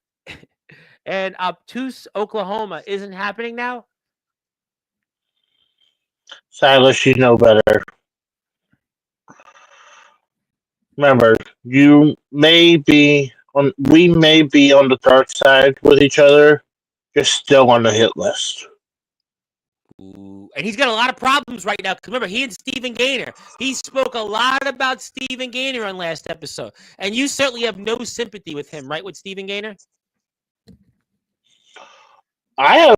and Obtuse, Oklahoma isn't happening now? Silas, you know better. Remember, we may be on the dark side with each other. You're still on the hit list. Ooh. And he's got a lot of problems right now. Remember, he and Stephen Gaynor. He spoke a lot about Stephen Gaynor on last episode. And you certainly have no sympathy with him, right, with Stephen Gaynor? I've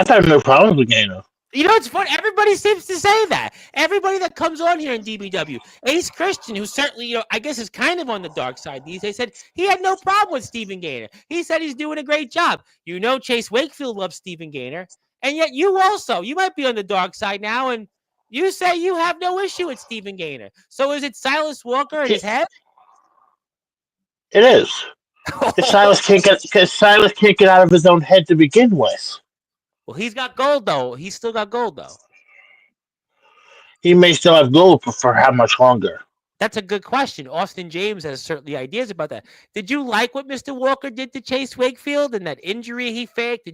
had no problems with Gaynor. You know, it's funny. Everybody seems to say that. Everybody that comes on here in DBW. Ace Christian, who certainly, you know, I guess is kind of on the dark side these days, said he had no problem with Stephen Gaynor. He said he's doing a great job. You know, Chase Wakefield loves Stephen Gaynor. And yet you might be on the dark side now, and you say you have no issue with Stephen Gaynor. So is it Silas Walker in his head? It is. Silas can't get out of his own head to begin with. Well, he's got gold, though. He's still got gold, though. He may still have gold, but for how much longer? That's a good question. Austin James has certainly ideas about that. Did you like what Mr. Walker did to Chase Wakefield and that injury he faked?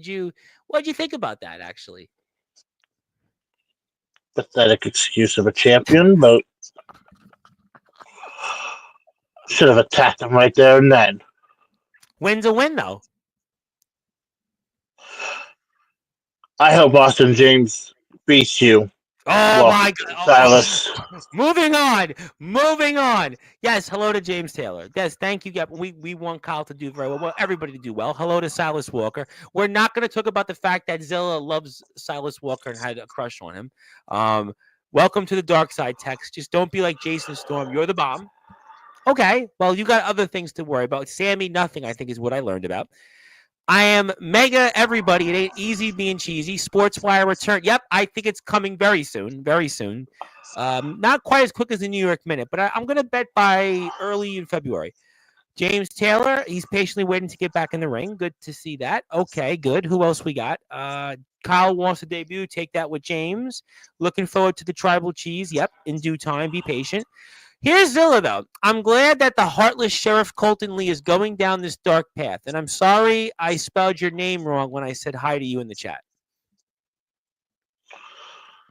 What did you think about that, actually? Pathetic excuse of a champion, but should have attacked him right there and then. Win's a win, though. I hope Austin James beats you. Oh, my God. Silas. Moving on. Yes, hello to James Taylor. Yes, thank you. Yep, we want Kyle to do very well. Everybody to do well. Hello to Silas Walker. We're not going to talk about the fact that Zilla loves Silas Walker and had a crush on him. Welcome to the dark side, Tex. Just don't be like Jason Storm. You're the bomb. Okay, well, you got other things to worry about. Sammy, nothing, I think, is what I learned about. I am mega everybody. It ain't easy being cheesy. Sportswire return. Yep, I think it's coming very soon. Very soon. Not quite as quick as the New York Minute, but I'm going to bet by early in February. James Taylor, he's patiently waiting to get back in the ring. Good to see that. Okay, good. Who else we got? Kyle wants to debut. Take that with James. Looking forward to the tribal cheese. Yep, in due time. Be patient. Here's Zilla, though. I'm glad that the heartless Sheriff Colten Lee is going down this dark path. And I'm sorry I spelled your name wrong when I said hi to you in the chat.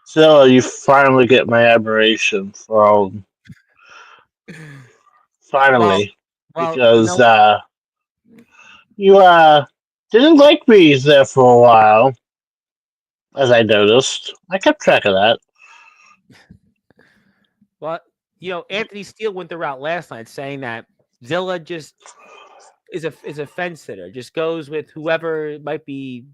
So you finally get my admiration from Well, finally you because know, you didn't like me there for a while, as I noticed. I kept track of that. well, Anthony Steele went the route last night saying that Zilla just is a fence sitter, just goes with whoever might be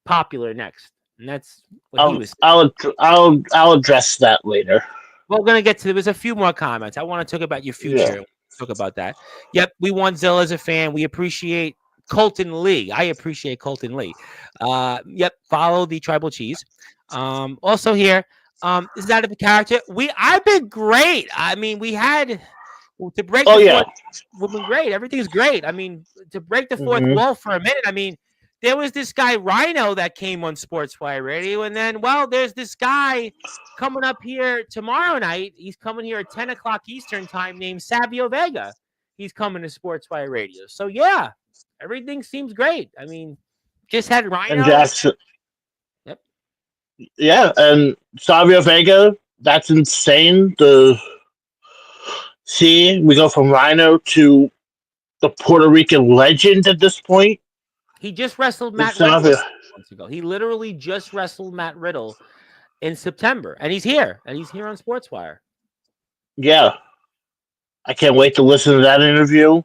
popular next. And that's what he I'll was saying. I'll address that later. We're going to get to, there's a few more comments. I want to talk about your Yeah. future. Talk about that. Yep, we want Zilla as a fan. We appreciate Colten Lee. I appreciate Colten Lee. Yep, follow the tribal cheese. Also here, is that a character? I've been great. I mean, we had to break Oh the yeah. fourth. We've been great. Everything's great. I mean, to break the fourth hmm wall for a minute. I mean, there was this guy Rhino that came on Sportswire Radio, and then there's this guy coming up here tomorrow night. He's coming here at 10 o'clock Eastern time, named Savio Vega. He's coming to Sportswire Radio. So yeah, everything seems great. I mean, just had And Rhino. Jackson. Yep. Yeah, and Savio Vega. That's insane. We go from Rhino to the Puerto Rican legend at this point. He just wrestled It's Matt Riddle Savio. months ago. He literally just wrestled Matt Riddle in September, and he's here on Sportswire. Yeah, I can't wait to listen to that interview.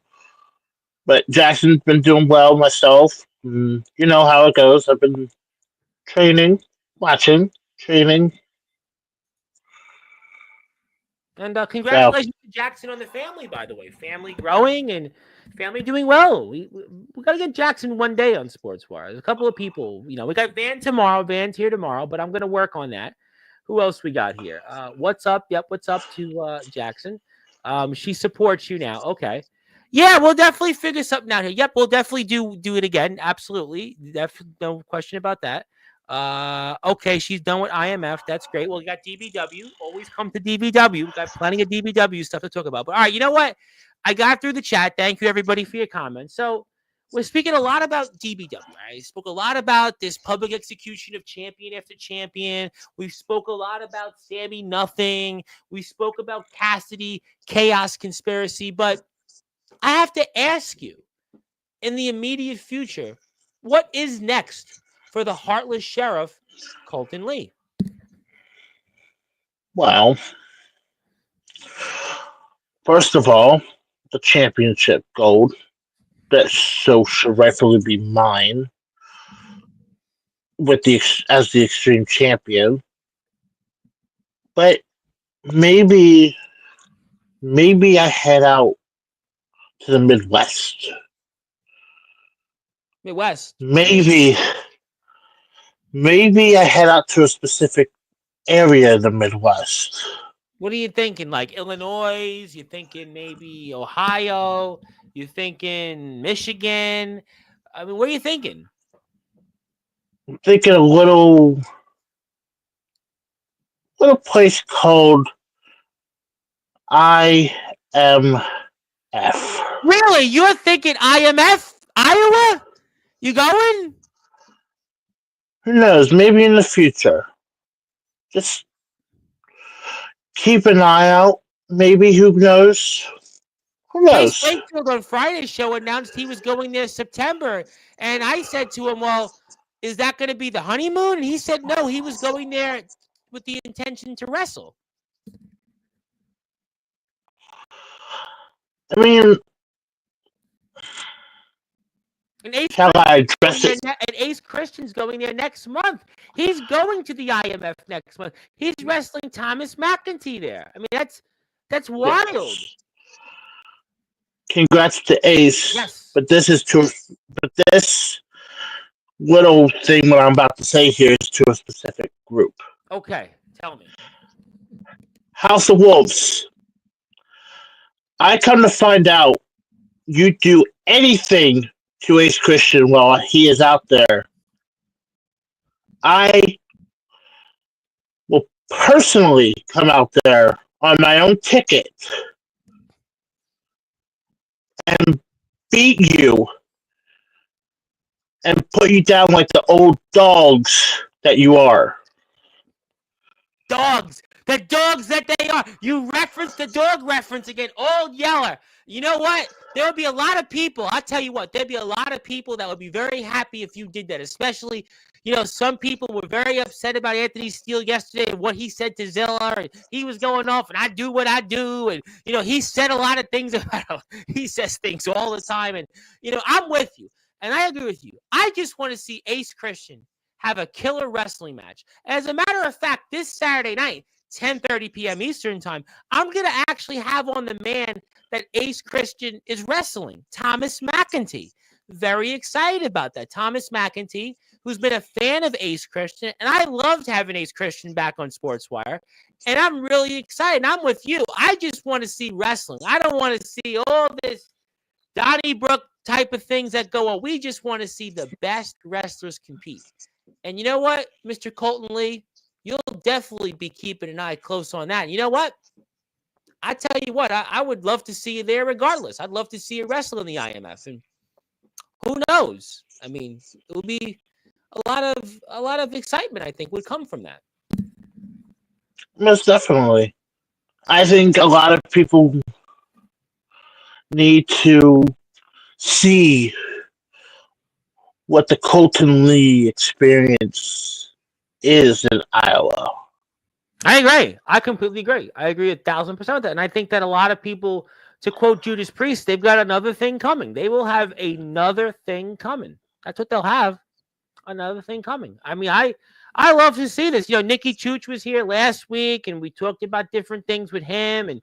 But Jackson's been doing well myself. You know how it goes. I've been training, watching, training. And So congratulations to Jackson on the family, by the way. Family growing and family doing well. We got to get Jackson one day on Sportswire. There's a couple of people. We got Van's here tomorrow, but I'm going to work on that. Who else we got here? What's up? Yep, what's up to Jackson? She supports you now. Okay. Yeah, we'll definitely figure something out here. Yep, we'll definitely do it again. Absolutely. No question about that. Okay, she's done with IMF. That's great. Well, we got DBW. Always come to DBW. We got plenty of DBW stuff to talk about. But all right, you know what? I got through the chat. Thank you, everybody, for your comments. So we're speaking a lot about DBW. Right? I spoke a lot about this public execution of champion after champion. We spoke a lot about Sammy Nothing. We spoke about Cassidy, Chaos Conspiracy. But I have to ask you, in the immediate future, what is next for the heartless sheriff, Colten Lee? well, first of all, the championship gold that should rightfully be mine as the extreme champion. But maybe I head out to the Midwest. Midwest. Maybe I head out to a specific area of the Midwest. What are you thinking? Like Illinois? You thinking maybe Ohio? You thinking Michigan? I mean, what are you thinking? I'm thinking a little place called IMF. Really? You're thinking IMF? Iowa? You going? Who knows? Maybe in the future. Just keep an eye out. Maybe, who knows? Who Chase knows? Wakefield on Friday's show announced he was going there September. And I said to him, well, is that going to be the honeymoon? And he said, no, he was going there with the intention to wrestle. I mean, And Ace, how I address it? and Ace Christian's going there next month. He's going to the IMF next month. He's wrestling Thomas McEntee there. I mean, that's wild. Yes. Congrats to Ace. Yes. But this little thing what I'm about to say here is to a specific group. Okay, tell me. House of Wolves. I come to find out you do anything to Ace Christian while he is out there. I will personally come out there on my own ticket and beat you and put you down like the old dogs that you are. Dogs. The dogs that they are. You reference the dog reference again. Old Yeller. You know what? There would be a lot of people. I'll tell you what. There'd be a lot of people that would be very happy if you did that. Especially, some people were very upset about Anthony Steele yesterday and what he said to Zilla. And he was going off, and I do what I do. And, he said a lot of things about him. He says things all the time. And, I'm with you. And I agree with you. I just want to see Ace Christian have a killer wrestling match. As a matter of fact, this Saturday night, 10:30 p.m. Eastern time, I'm going to actually have on the man that Ace Christian is wrestling, Thomas McEntee. Very excited about that. Thomas McEntee, who's been a fan of Ace Christian, and I loved having Ace Christian back on Sportswire, and I'm really excited. I'm with you. I just want to see wrestling. I don't want to see all this Donnybrook type of things that go on. We just want to see the best wrestlers compete. And you know what, Mr. Colten Lee, you'll definitely be keeping an eye close on that. And you know what? I tell you what, I would love to see you there regardless. I'd love to see you wrestle in the IMF. And who knows? I mean, it would be a lot of excitement, I think, would come from that. Most definitely. I think a lot of people need to see what the Colton Lee experience is in Iowa. I agree. I completely agree. I agree 1,000% with that. And I think that a lot of people, to quote Judas Priest, they've got another thing coming. They will have another thing coming. That's what they'll have. Another thing coming. I mean, I love to see this. Nikki Chooch was here last week, and we talked about different things with him. And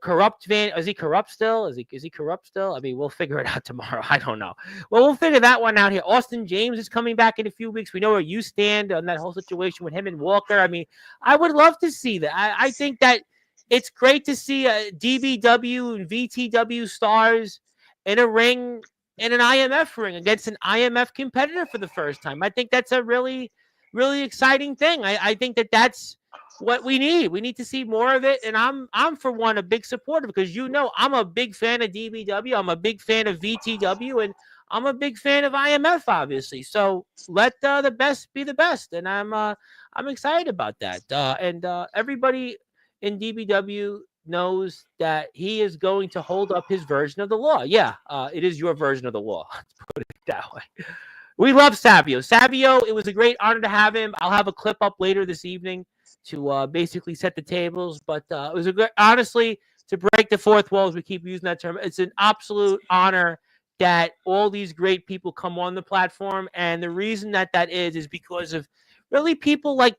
corrupt Van. Is he corrupt still? Is he corrupt still? I mean, we'll figure it out tomorrow. I don't know. Well, we'll figure that one out here. Austin James is coming back in a few weeks. We know where you stand on that whole situation with him and Walker. I mean, I would love to see that. I think that it's great to see DBW and VTW stars in a ring, in an IMF ring against an IMF competitor for the first time. I think that's a really, really exciting thing. I think that that's what we need. We need to see more of it. And I'm for one, a big supporter because, I'm a big fan of DBW. I'm a big fan of VTW, and I'm a big fan of IMF, obviously. So let the best be the best. And I'm excited about that. And everybody in DBW knows that he is going to hold up his version of the law. Yeah, it is your version of the law. Let's put it that way. We love Savio. Savio, it was a great honor to have him. I'll have a clip up later this evening to basically set the tables. But it was honestly, to break the fourth wall, as we keep using that term, it's an absolute honor that all these great people come on the platform. And the reason that is because of really people like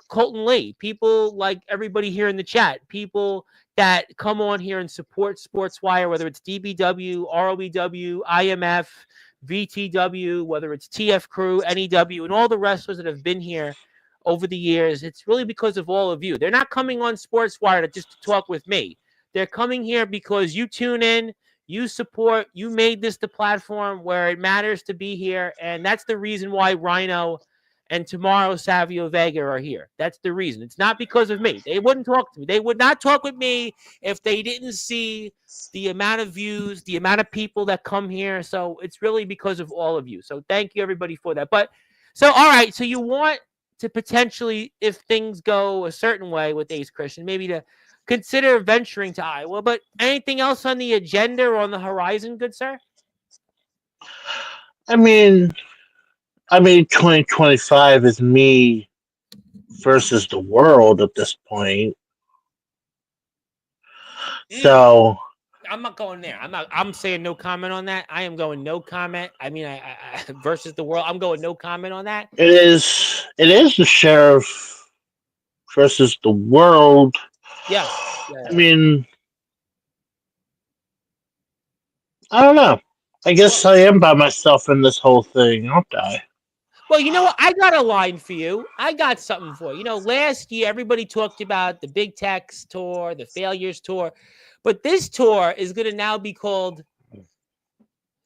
Colton Lee, people like everybody here in the chat, people that come on here and support Sportswire, whether it's DBW, ROEW, IMF, VTW, whether it's TF Crew, NEW, and all the wrestlers that have been here over the years. It's really because of all of you. They're not coming on Sportswire just to talk with me. They're coming here because you tune in, you support, you made this the platform where it matters to be here. And that's the reason why Rhino and tomorrow Savio Vega are here. That's the reason. It's not because of me. They wouldn't talk to me. They would not talk with me if they didn't see the amount of views, the amount of people that come here. So it's really because of all of you. So thank you, everybody, for that. But so, all right. So you want to potentially, if things go a certain way with Ace Christian, maybe to consider venturing to Iowa. But anything else on the agenda or on the horizon, good sir? I mean, 2025 is me versus the world at this point. So I'm not going there. I'm saying no comment on that. I am going no comment. I mean, I versus the world. I'm going no comment on that. It is the sheriff versus the world. Yeah. I mean, I don't know. I guess I am by myself in this whole thing, aren't I? Well, you know what? I got a line for you. I got something for you. Last year everybody talked about the Big Tex tour, the Failures tour, but this tour is going to now be called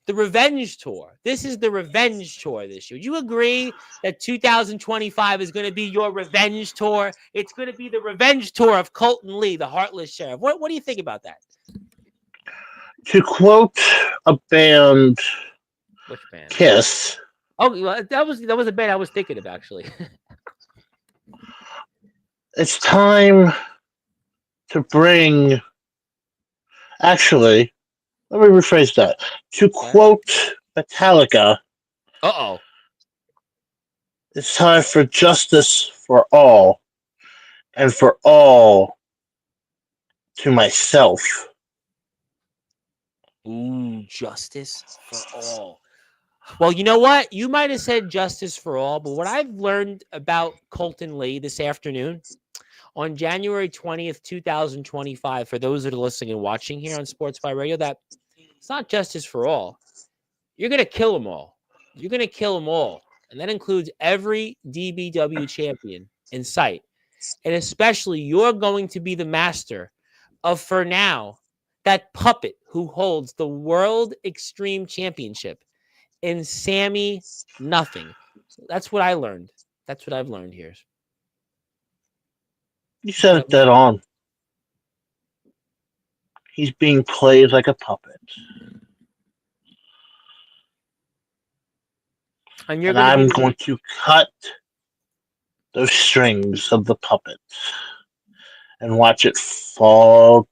the Revenge Tour. This is the Revenge Tour this year. Would you agree that 2025 is going to be your Revenge Tour? It's going to be the Revenge Tour of Colten Lee, the Heartless Sheriff. What do you think about that? To quote a band, Which band? Kiss. Oh, well, that was a band I was thinking of, actually. It's time to bring. Actually, let me rephrase that. To quote Metallica, Uh-oh. it's time for justice for all, and for all to myself. Ooh, justice for all. Well, you know what? You might have said justice for all, but what I've learned about Colten Lee this afternoon on January 20th, 2025, for those that are listening and watching here on Sportswire Radio, that it's not justice for all. You're going to kill them all. You're going to kill them all. And that includes every DBW champion in sight. And especially, you're going to be the master of, for now, that puppet who holds the World Extreme Championship in Sammy Nothing. That's what I learned. That's what I've learned here. You said it dead on. He's being played like a puppet. And I'm going to cut those strings of the puppet and watch it fall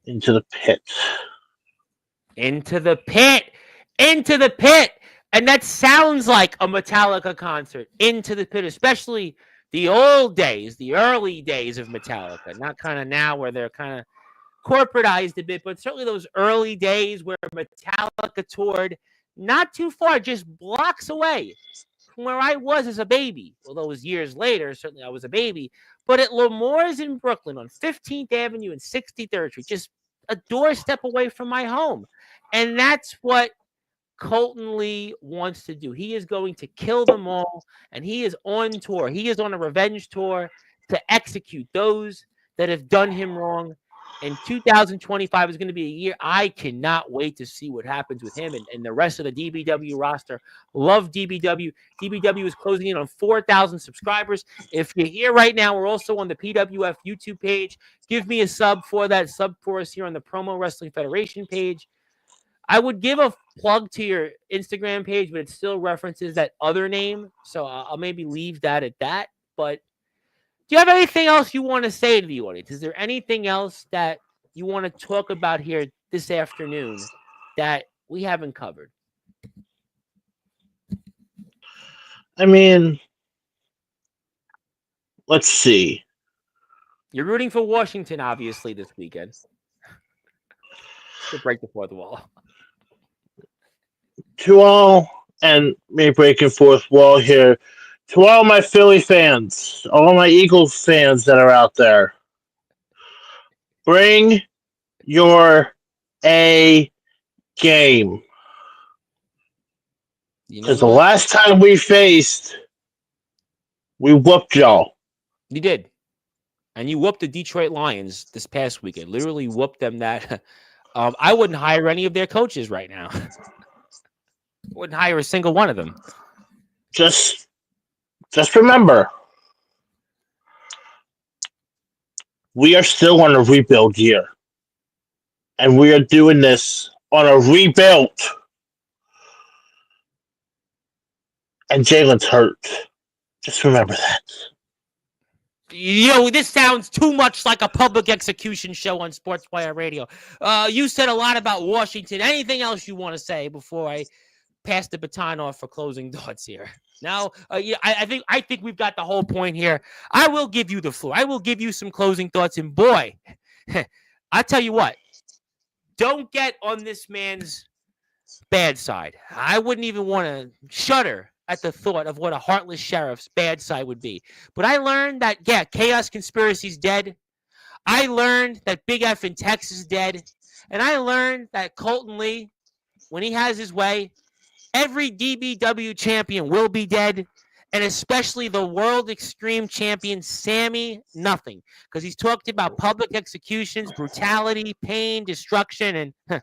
into the pit. Into the pit. Into the pit. And that sounds like a Metallica concert. Into the pit, especially the old days, the early days of Metallica. Not kind of now where they're kind of corporatized a bit, but certainly those early days where Metallica toured not too far, just blocks away from where I was as a baby. Although it was years later, certainly I was a baby. But at Lemore's in Brooklyn on 15th Avenue and 63rd Street, just a doorstep away from my home. And that's what Colten Lee wants to do. He is going to kill them all, and he is on tour. He is on a revenge tour to execute those that have done him wrong. And 2025 is going to be a year I cannot wait to see what happens with him and the rest of the DBW roster. Love DBW. DBW is closing in on 4,000 subscribers. If you're here right now, we're also on the PWF YouTube page. Give me a sub for that. Sub for us here on the Promo Wrestling Federation page. I would give a plug to your Instagram page, but it still references that other name. So I'll maybe leave that at that. But do you have anything else you want to say to the audience? Is there anything else that you want to talk about here this afternoon that we haven't covered? I mean, let's see. You're rooting for Washington, obviously, this weekend. To break the fourth wall. To all, and me breaking fourth wall here, to all my Philly fans, all my Eagles fans that are out there, bring your A game. Because the last time we faced, we whooped y'all. You did. And you whooped the Detroit Lions this past weekend. Literally whooped them that. I wouldn't hire any of their coaches right now. Wouldn't hire a single one of them. Just remember, we are still on a rebuild year. And we are doing this on a rebuild. And Jalen's hurt. Just remember that. This sounds too much like a public execution show on Sportswire Radio. You said a lot about Washington. Anything else you want to say before I pass the baton off for closing thoughts here? Now, I think we've got the whole point here. I will give you the floor. I will give you some closing thoughts. And boy, I tell you what, don't get on this man's bad side. I wouldn't even want to shudder at the thought of what a heartless sheriff's bad side would be. But I learned that, Chaos Conspiracy's dead. I learned that Big F in Texas is dead. And I learned that Colten Lee when he has his way, every DBW champion will be dead, and especially the world extreme champion, Sammy Nothing, because he's talked about public executions, brutality, pain, destruction, and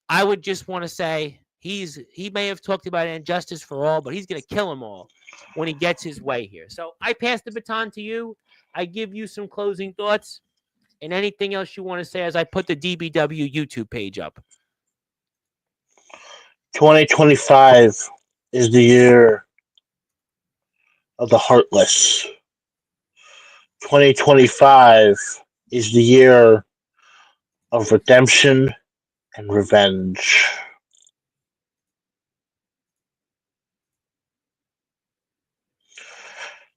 I would just want to say he may have talked about injustice for all, but he's going to kill them all when he gets his way here. So I pass the baton to you. I give you some closing thoughts and anything else you want to say as I put the DBW YouTube page up. 2025 is the year of the heartless. 2025 is the year of redemption and revenge.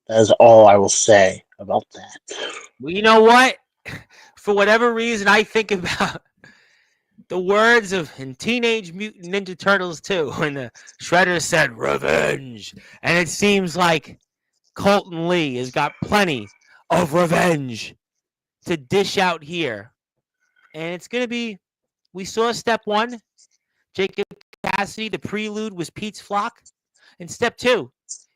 That is all I will say about that. Well, you know what? For whatever reason, I think about the words of in Teenage Mutant Ninja Turtles 2 when the Shredder said revenge. And it seems like Colten Lee has got plenty of revenge to dish out here. And it's going to be, we saw step 1, Jacob Cassidy, the prelude was Pete's Flock. And step 2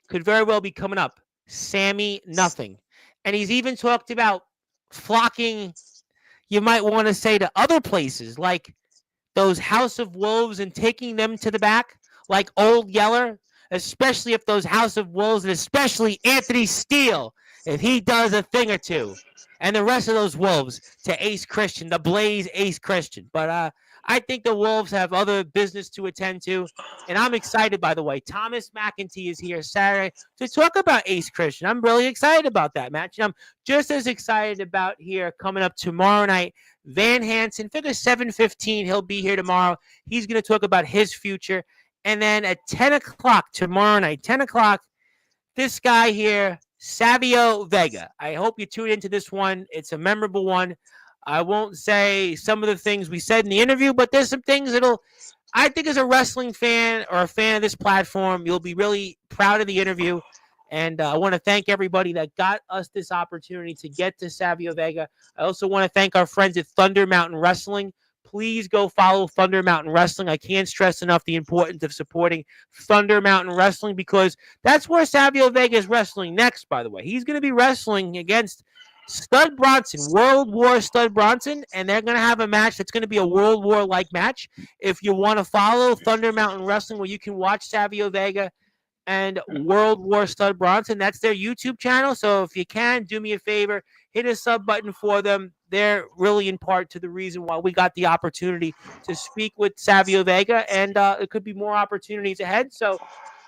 could very well be coming up, Sammy Nothing. And he's even talked about flocking, you might want to say, to other places like those House of Wolves and taking them to the back, like Old Yeller, especially if those House of Wolves, and especially Anthony Steele, if he does a thing or two, and the rest of those Wolves to Ace Christian, the Blaze Ace Christian. But I think the Wolves have other business to attend to, and I'm excited, by the way. Thomas McEntee is here Saturday to talk about Ace Christian. I'm really excited about that match, and I'm just as excited about here coming up tomorrow night. Van Hansen, figure 7:15, he'll be here tomorrow. He's going to talk about his future. And then at 10 o'clock tomorrow night, 10 o'clock, this guy here, Savio Vega. I hope you tune into this one. It's a memorable one. I won't say some of the things we said in the interview, but there's some things I think as a wrestling fan or a fan of this platform, you'll be really proud of the interview. And I want to thank everybody that got us this opportunity to get to Savio Vega. I also want to thank our friends at Thunder Mountain Wrestling. Please go follow Thunder Mountain Wrestling. I can't stress enough the importance of supporting Thunder Mountain Wrestling because that's where Savio Vega is wrestling next, by the way. He's going to be wrestling against Stud Bronson, World War Stud Bronson, and they're going to have a match that's going to be a World War-like match. If you want to follow Thunder Mountain Wrestling, where you can watch Savio Vega and World War Stud Bronson, that's their YouTube channel. So if you can, do me a favor, hit a sub button for them. They're really in part to the reason why we got the opportunity to speak with Savio Vega, and it could be more opportunities ahead. So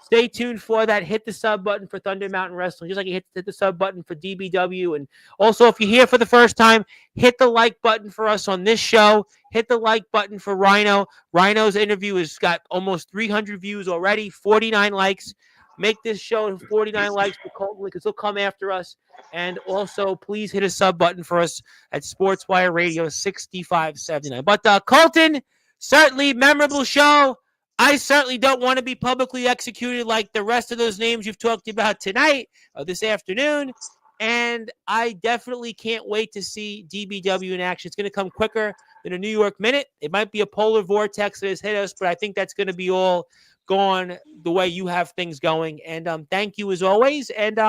stay tuned for that. Hit the sub button for Thunder Mountain Wrestling, just like you hit the sub button for DBW. And also, if you're here for the first time, hit the like button for us on this show. Hit the like button for Rhino. Rhino's interview has got almost 300 views already, 49 likes. Make this show 49 likes for Colten because he'll come after us. And also, please hit a sub button for us at Sportswire Radio 6579. But Colten, certainly memorable show. I certainly don't want to be publicly executed like the rest of those names you've talked about tonight or this afternoon. And I definitely can't wait to see DBW in action. It's going to come quicker than a New York Minute. It might be a polar vortex that has hit us, but I think that's going to be all gone the way you have things going. And thank you as always. And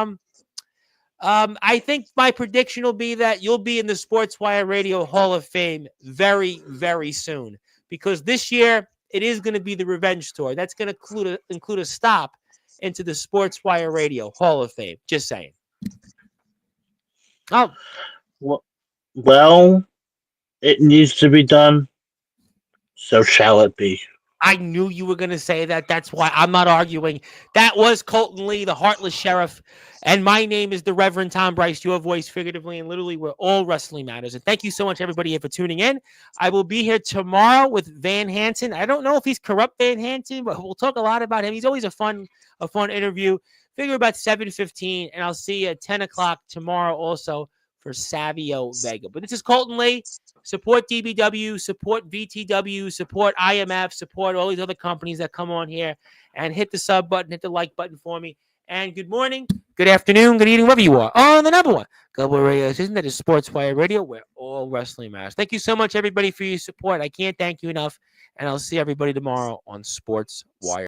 I think my prediction will be that you'll be in the Sportswire Radio Hall of Fame very, very soon. Because this year, it is going to be the Revenge Tour. That's going to include a stop into the Sportswire Radio Hall of Fame. Just saying. Oh. Well, it needs to be done. So shall it be. I knew you were going to say that. That's why I'm not arguing. That was Colten Lee, the Heartless Sheriff. And my name is the Reverend Tom Bryce, your voice figuratively and literally where all wrestling matters. And thank you so much, everybody, here for tuning in. I will be here tomorrow with Van Hansen. I don't know if he's corrupt Van Hansen, but we'll talk a lot about him. He's always a fun interview. Figure about 7:15, and I'll see you at 10 o'clock tomorrow also for Savio Vega. But this is Colten Lee. Support DBW, support VTW, support IMF, support all these other companies that come on here, and hit the sub button, hit the like button for me. And good morning, good afternoon, good evening, wherever you are. On the number one global radio station, that is Sportswire Radio, where all wrestling matters. Thank you so much, everybody, for your support. I can't thank you enough. and I'll see everybody tomorrow on Sports Wire.